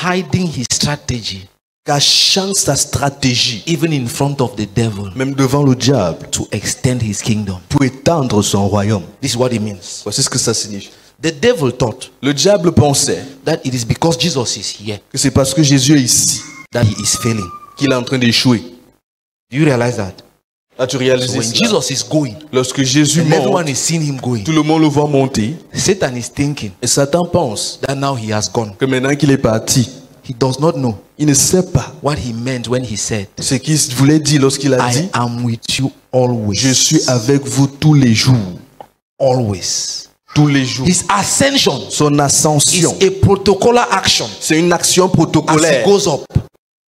hiding his strategy cachant sa stratégie, even in front of the devil, même devant le diable, to extend his kingdom. pour étendre son royaume. This is what it means. Voici ce que ça signifie. The devil thought Le diable pensait that it is because Jesus is here que c'est parce que Jésus est ici that he is failing. qu'il est en train d'échouer. Do you realize that? As-tu So réalisé when cela? Jesus is going, Lorsque Jésus and everyone monte, is seeing him going, tout le monde le voit monter Satan is thinking et Satan pense that now he has gone. que maintenant qu'il est parti, He does not know il ne sait pas what he meant when he said, ce qu'il voulait dire lorsqu'il a I dit am with you always. je suis avec vous tous les jours. Always. Tous les jours. His ascension Son is ascension, a protocolar action c'est une action as he protocolaire. goes up.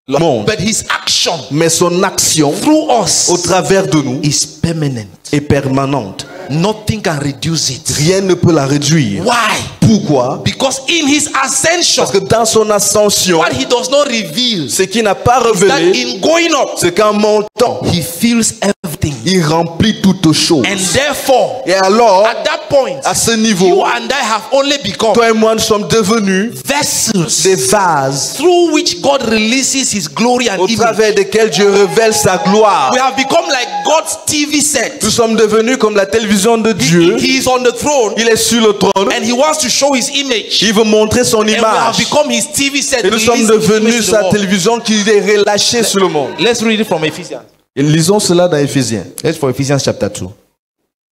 Le monde. But his action Mais son action through us au travers de nous is permanent. est permanente. Nothing can reduce it. Rien ne peut la réduire. Why? Pourquoi? Because in his ascension, Parce que dans son ascension, what he does not reveal ce qu'il n'a pas is that révélé, in going up, c'est qu'en montant, he feels everything. il remplit toutes choses. And therefore, Et alors, at that point, à ce you niveau, and I have only become toi et moi, nous sommes devenus vessels des vases through which God releases his glory and au image. travers desquels Dieu révèle sa gloire. We have become like God's TV set. Nous sommes devenus comme la télévision de Dieu. He is on the throne Il est sur le trône. and he wants to show his image. Il veut montrer son And we have image. become his TV set. Et nous sommes releasing his image devenus to the sa world. télévision qui est relâchée sur le monde. Let's read it from Ephesians. Et lisons cela dans Éphésiens. Let's for Ephesians chapter 2.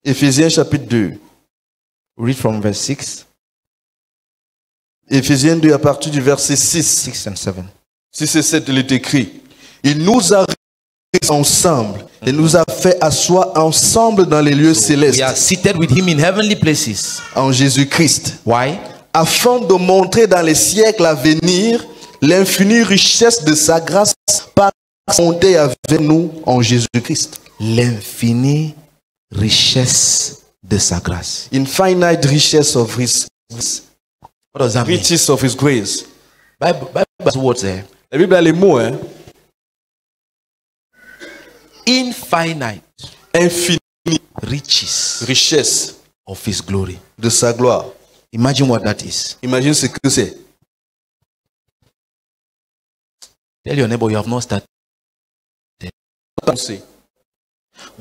Éphésiens chapitre 2. Read from verse 6, Éphésiens 2 à partir du verset 6. 6 and 7. 6 et 7, il est écrit. Il nous a réunis ensemble et nous a fait asseoir ensemble dans les lieux We célestes are seated with him in heavenly places. en Jésus-Christ, Why? afin de montrer dans les siècles à venir l'infinie richesse de sa grâce par sa bonté avec nous en Jésus-Christ. L'infinie richesse de sa grâce. Infinite richess of his What does that mean? riches of his grace. Bible has words there. La Bible a les mots, hein? Infinite Infinie riches richesse of his glory. de sa gloire. Imagine what that is. Imagine ce que c'est. Tell your neighbor you have not started.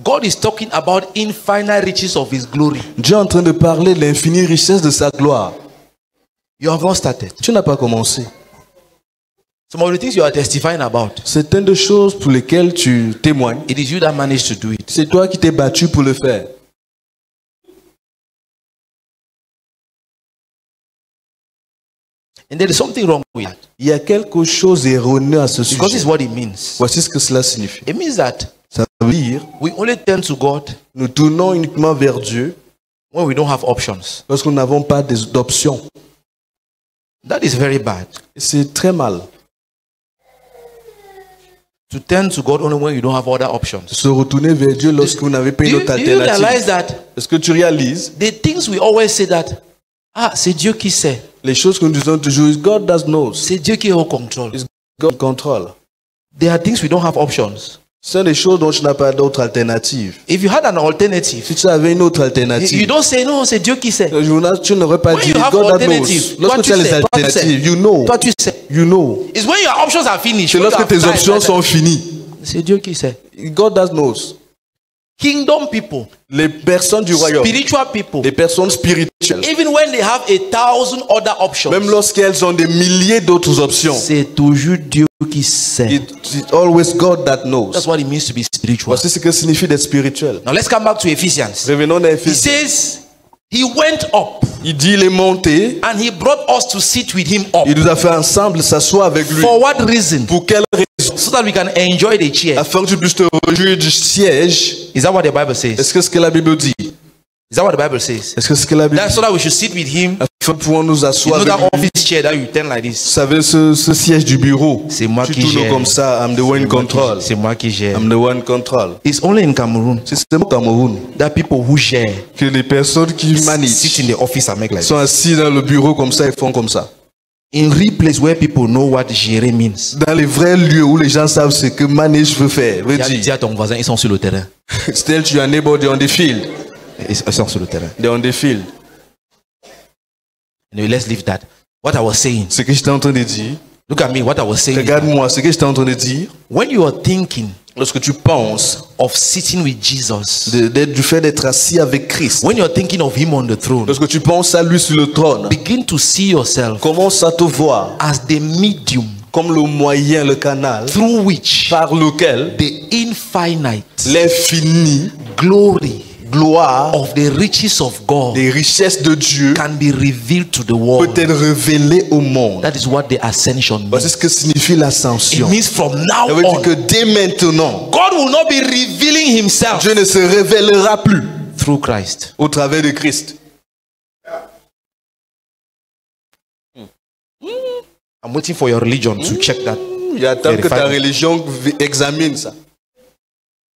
God is talking about infinite riches of his glory. Dieu est en train de parler de l'infinie richesse de sa gloire. You have not started. Tu n'as pas commencé. Some of the things you are testifying about, Certaines des choses pour lesquelles tu témoignes, it is you that managed to do it. c'est toi qui t'es battu pour le faire. And there is something wrong with that. Il y a quelque chose erroné à ce Because this is sujet. what it means. Voici ce que cela signifie. It means that Ça veut dire, we only turn to God nous tournons uniquement vers Dieu when we don't have options. parce que nous n'avons pas d'options. That is very bad. C'est très mal. To turn to God only when you don't have other options. Se retourner vers Dieu lorsque vous n'avez pas une autre Do you realize alternative. that Est-ce que tu réalises the things we always say that, c'est Dieu qui sait. les choses que nous disons toujours, is God that knows. C'est Dieu qui est au contrôle. Is God control. There are things we don't have options. Ce sont des choses dont tu n'as pas d'autre alternative. If you had an alternative, Si tu avais une autre you alternative, don't say no, c'est Dieu qui sait. tu n'aurais pas When dit you have God that alternative, knows. Lorsque toi, tu as tu les sais, toi, tu alternatives, sais. you know. Toi tu sais. You know. It's when your options are finished. C'est when you lorsque have tes tried, options that- sont finies. C'est Dieu qui sait. God that knows. Kingdom people, Les personnes du royaume, spiritual people, les personnes spirituelles, even when they have 1,000 other options, même lorsqu'elles ont des milliers d'autres options, c'est toujours Dieu qui sait. it's always God that That's knows. what it means to be spiritual. Voici ce que signifie d'être spirituel. Now let's come back to Ephesians. Revenons dans He Éphésiens. says he went up Il dit il est monté, and he brought us to sit with him up. il nous a fait ensemble s'asseoir avec lui. For what reason? Pour quelle raison? So that we can enjoy the chair. Afin que tu puisses te réjouir du siège. Is that what the Bible says? Est-ce que ce que la Bible dit? Is that what the Bible says? Est-ce que ce que la Bible That's dit? so that we should sit with him. Afin de pouvoir nous You asseoir know avec that lui. office chair that you turn like Vous this? savez ce siège du bureau. C'est moi Tu qui tournes gère. comme ça. I'm the one in control. C'est moi qui gère. I'm the one in control. It's only in Cameroon C'est seulement au Cameroun that people who share que les personnes qui sit managent in the office and make like sont assis dans le bureau comme ça et font comme ça. in real place where people know what gérer means. Dans les vrais lieux où les gens savent ce que manage veut faire, veut Dis dire. à ton voisin, ils sont sur le terrain. Still your neighbor, they're on the field. Ils sont sur le terrain. They're on the field. Anyway, let's leave that. What I was saying, Ce que j'étais en train de dire, Look at me, what I was saying. Regarde-moi ce que j'étais en train de dire. When you are thinking Lorsque tu penses of sitting with Jesus, du fait d'être assis avec Christ, when you're thinking of him on the throne, lorsque tu penses à lui sur le trône, begin to see yourself commence à te voir as the medium comme le moyen, le canal through which par lequel the infinite l'infini glory gloire of the riches of God des richesses de Dieu can be revealed to the world. peut être révélée au monde. That is what the ascension means. Voici ce que signifie It l'ascension. means from now Ça veut dire que on, dès maintenant, God will not be revealing himself Dieu ne se révélera plus through Christ. au travers de Christ. I'm waiting for your religion to check that Il attend que ta Verify. religion examine ça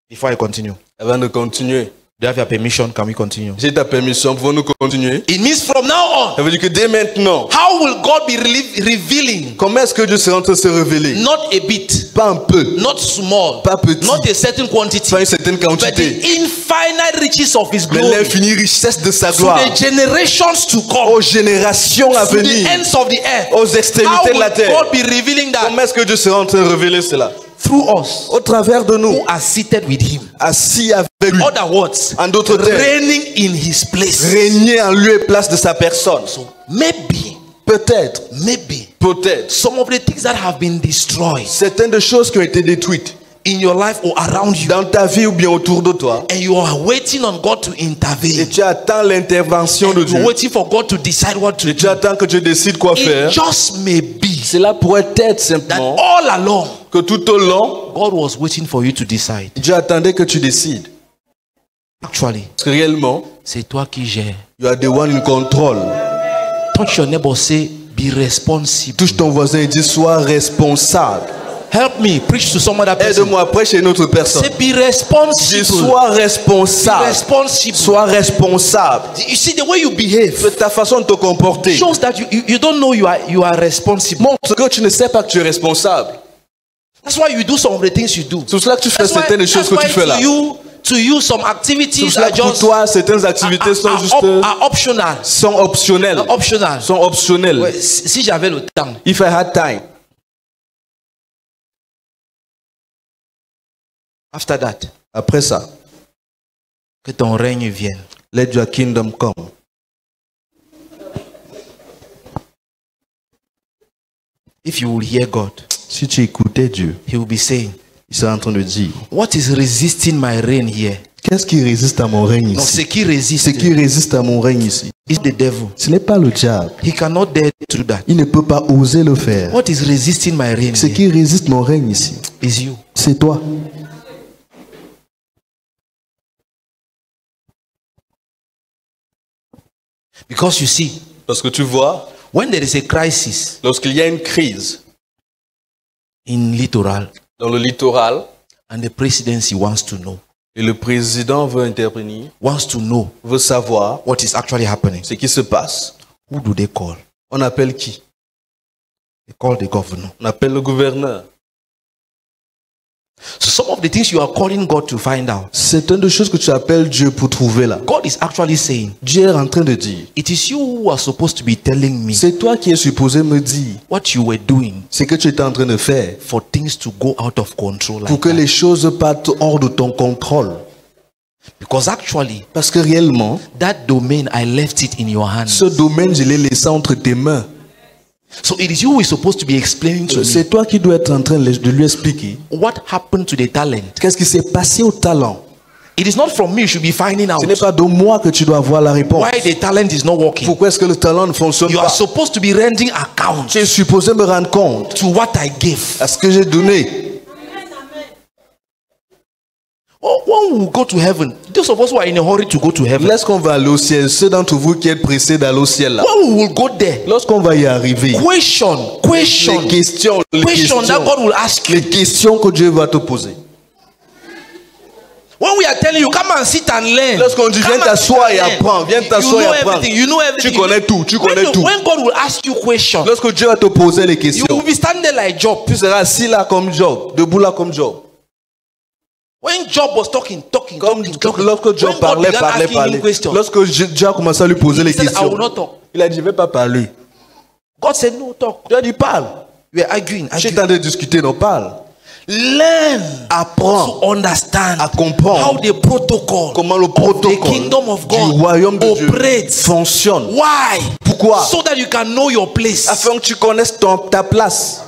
before I continue. avant de continuer. Do you have your permission? Can we continue? J'ai ta permission, pouvons-nous continuer? It means from now Ça veut dire que dès maintenant, on, how will God be revealing? comment est-ce que Dieu sera en train de se révéler? Not a bit, Pas un peu, not small, pas petit, not a certain quantity, pas une certaine but the quantité, infinite riches of his mais glory l'infinie richesse de sa to gloire the generations to come, aux générations à to the venir, ends of the earth. aux How extrémités de will la terre. God be revealing that? Comment est-ce que Dieu sera en train de révéler cela? Through us, Au travers de nous, who are seated with him. assis avec lui, Other words, en d'autres termes, reigning in his place. régner en lieu et place de sa personne. Maybe, Peut-être, peut-être, some of the things that have been destroyed certaines des choses qui ont été détruites in your life or around you, dans ta vie ou bien autour de toi, and you are waiting on God to et intervene. tu attends l'intervention de Dieu, You're waiting for God to decide what to et tu do. attends que Dieu décide quoi faire. It just may be Cela pourrait être that simplement all along, que tout au long, God was waiting for you to decide. Dieu attendait que tu décides. Actually, Réellement, c'est toi qui gères. you are the one in control. Touch your neighbor, say, be responsible. Touche ton voisin et dis sois responsable. Help me preach to some other person. Aide-moi, prêche à une autre personne. Say, be Dis responsible. sois Be responsable. responsible. Sois responsable. You see, the way you behave Ta façon de te comporter shows that you don't know you are responsible. montre que tu ne sais pas que tu es responsable. That's why you do some of the things you do. C'est pour cela que tu fais That's why, certaines des choses that's que tu fais là. to you some C'est activities pour cela are que pour just toi, certaines activités sont juste are optional. sont optionnelles. Optional. Sont optionnelles. Ouais, si j'avais le temps. If I had time. After that, Après ça, que ton règne vienne. let your kingdom come. If you will hear God, Si tu écoutais Dieu, he will be saying, il sera en train de dire, what is resisting my reign here? qu'est-ce qui résiste à mon règne Non, ce ici? qui Ce résiste qui résiste à mon règne ici, is the devil. ce n'est pas le diable. He cannot dare to do that. Il ne peut pas oser le faire. What is resisting my reign Ce here qui résiste mon règne ici, is you. c'est toi. Because you see, Parce que tu vois, when there is a crisis lorsqu'il y a une crise in littoral dans le littoral and the presidency wants to know, et le président veut intervenir, wants to know veut savoir what is actually happening, ce qui se passe, who do they call? on appelle qui? They call the governor. On appelle le gouverneur. So some of the things you are calling God to find out, C'est une des choses que tu appelles Dieu pour trouver là. God is actually saying, Dieu est en train de dire, it is you who are supposed to be telling me c'est toi qui es supposé me dire what you were doing ce que tu étais en train de faire for things to go out of control pour like que that. les choses partent hors de ton contrôle. Because actually, Parce que réellement, that domain, I left it in your hands. ce domaine, je l'ai laissé entre tes mains. So it is you who is supposed to be explaining to me C'est toi qui dois être en train de lui expliquer what happened to the talent. qu'est-ce qui s'est passé au talent. It is not from me you should be finding out Ce n'est pas de moi que tu dois avoir la réponse. why the talent is not working. Pourquoi est-ce que le talent ne fonctionne You are pas? supposed to be rendering account Tu es supposé me rendre compte to what I gave. à ce que j'ai donné. When we go to heaven, those of us who are in a hurry to go to heaven, Lorsqu'on va aller au ciel, ceux d'entre vous qui êtes pressés d'aller au ciel là, when we will go there, lorsqu'on va y arriver, question les questions that God will ask you. les questions que Dieu va te poser. When we are telling you, come and sit and learn. Lorsqu'on dit viens Come and t'asseoir sit et and learn. apprends, viens t'asseoir et apprendre. You know everything. Tu connais tout, tu connais tout. When God will ask you questions, Lorsque Dieu va te poser les you questions, will be standing there like Job. tu seras assis là comme Job, debout là comme Job. When Job was talking, Lorsque Job parlait. Lorsque Dieu a commencé à lui poser les he said, I questions, will not talk. il a dit, je ne vais pas parler. God said, no, talk. Dieu a dit, parle. We are arguing. Je suis en train de discuter, on parle. Learn Apprends to understand à comprendre how the protocol comment le of the protocole kingdom of du God royaume de Dieu operates. fonctionne. Why? Pourquoi? So that you can know your place. Afin que tu connaisses ta place.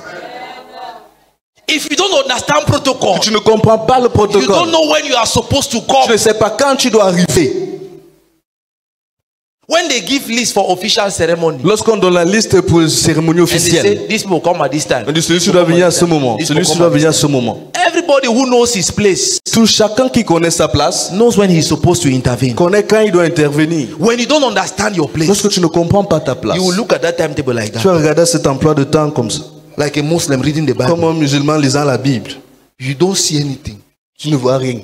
If you don't understand protocol, Tu ne comprends pas le you don't protocole. know when you are supposed to Tu come. ne sais pas quand tu dois arriver. When they give list for official ceremony, Lorsqu'on donne la liste pour les cérémonies and they officielles, say this will come at this time. on dit celui-ci doit venir à ce moment. This Celui-ci will doit come at venir à this ce moment. time. Everybody who knows his place Chacun qui connaît sa place knows when he is supposed to intervene. connaît quand il doit intervenir. When you don't understand your place, Lorsque tu ne comprends pas ta place, you will look at that timetable like tu that, vas regarder cet emploi de temps comme ça. like a Muslim reading the Comme Bible. un musulman lisant la Bible. You don't see anything. Tu ne vois rien.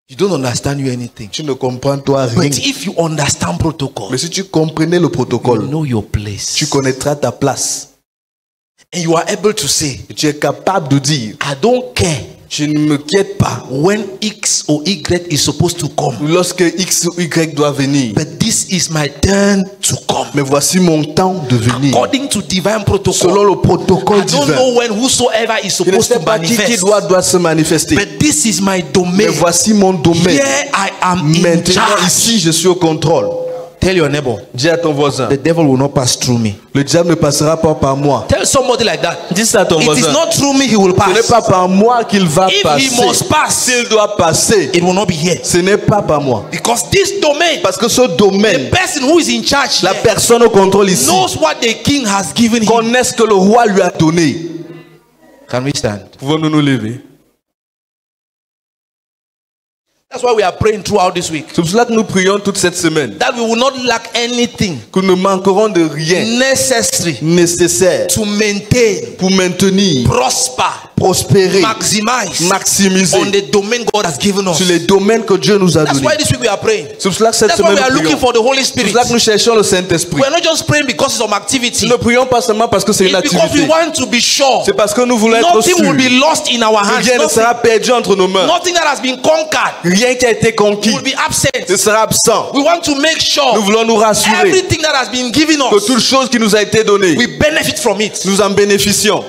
You don't understand you anything. Tu ne comprends toi rien. But if you understand protocol, Mais si tu comprenais le you protocole, know your place, tu connaîtras ta place. and you are able to say, Et tu es capable de dire, I don't care je ne me quitte pas when X or Y is supposed to come, lorsque X ou Y doit venir. but this is my turn to come. Mais voici mon temps de venir. According to divine protocol, Selon le protocole I don't divin. know when whosoever is Je ne supposed sais to pas qui manifest, doit se manifester. but this is my Mais domain. voici mon domaine. Here I am in Maintenant, charge. ici, je suis au contrôle. Tell your neighbor, Dis à ton voisin, the devil will not pass through me. le diable ne passera pas par moi. Tell somebody like that. Dis ça à ton It is voisin. not through me he will Ce n'est pass. pas par moi qu'il va If passer. he must pass, S'il doit passer, it will not be here. ce n'est pas par moi. Because this domain, Parce que ce the domaine, person who is in charge la here personne au contrôle ici, knows what the king has given him. connaît ce que le roi lui a donné. Can we stand? Pouvons-nous nous lever? That's why we are praying throughout this week. C'est pour cela que nous prions toute cette semaine. That we will not lack anything Que nous manquerons de rien necessary nécessaire to maintain, pour maintenir, prosper, prospérer, maximize maximiser on the domain God has given us. sur les domaines que Dieu nous a That's donnés. why this week we are praying. C'est pour cela que cette That's why semaine we are nous looking prions. for the Holy C'est Spirit. pour cela que nous cherchons le Saint-Esprit. We are not just praying because of some activity. Nous ne prions pas seulement parce que c'est une It's because we activité. want to be sure C'est parce que nous voulons être nothing sûrs. will be lost in our hands. Rien ne sera perdu entre nos mains. Nothing that has been conquered Rien qui a été conquis will be absent. ne sera absent. We want to make Nous sure voulons nous rassurer everything that has been given que us, toute chose qui nous a été donnée, we benefit from it. nous en bénéficions.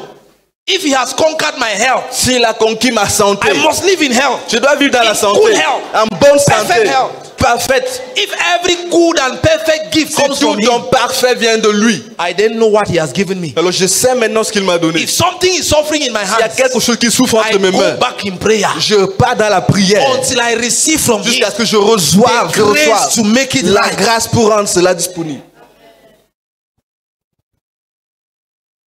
If he has conquered my health, S'il a conquis ma santé, I must live in health. je dois vivre dans la in santé, good health, en bonne perfect santé, health. parfaite. If every good and perfect gift Si comes tout from him, ton parfait vient de lui, I then know what he has given me. alors je sais maintenant ce qu'il m'a donné. If something is suffering in my S'il y a hands, quelque chose qui souffre I entre mes go mains, back in prayer je pars dans la prière until I receive from him jusqu'à ce que je reçoive, the grace to make it la right. grâce pour rendre cela disponible.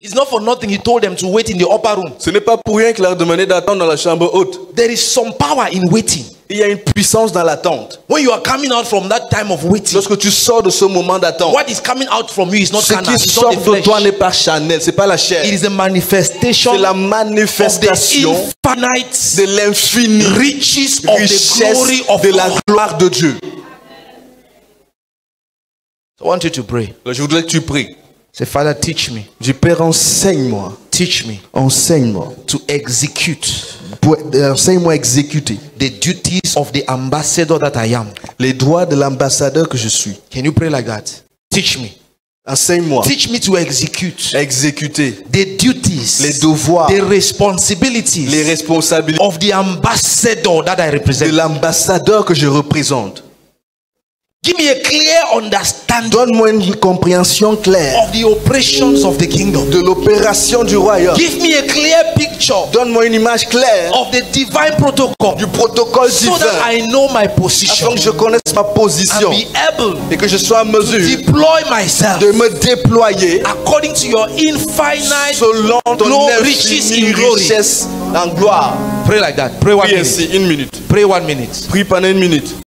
It's not for nothing he told them to wait in the upper room. Ce n'est pas pour rien qu'il leur demandé d'attendre dans la chambre haute. There is some power in waiting. Il y a une puissance dans l'attente. When you are coming out from that time of waiting, Lorsque tu sors de ce moment d'attente, what is coming out from you is not ce carnal, qui it's not sort the de flesh. toi n'est pas charnel, c'est pas la chair. It is a manifestation C'est la of the manifestation infinite de l'infini riches of the richesse glory of de la God. gloire de Dieu. I want you to pray. Alors, je voudrais que tu pries. Say, Father, teach me. Du Père, enseigne-moi. Teach me Enseigne-moi. to execute Enseigne-moi à exécuter the duties of the ambassador that I am. les droits de l'ambassadeur que je suis. Can you pray like that? Teach me. Enseigne-moi Teach me to execute à exécuter the duties, les devoirs, the responsibilities les responsabilités of the ambassador that I de represent. l'ambassadeur que je représente. Give me a clear understanding Donne-moi une compréhension claire of the operations of the kingdom. de l'opération du royaume. Give me a clear picture Donne-moi une image claire of the divine protocol du protocole so divin that I know my position afin que je connaisse ma and position be able et que je sois en to mesure deploy myself de me déployer according to your infinite selon ton riches infinie in glory. richesse en gloire. Pray like that. Pray 1 Prie minute. ainsi, une minute. Pray 1 minute. Prie pendant une minute.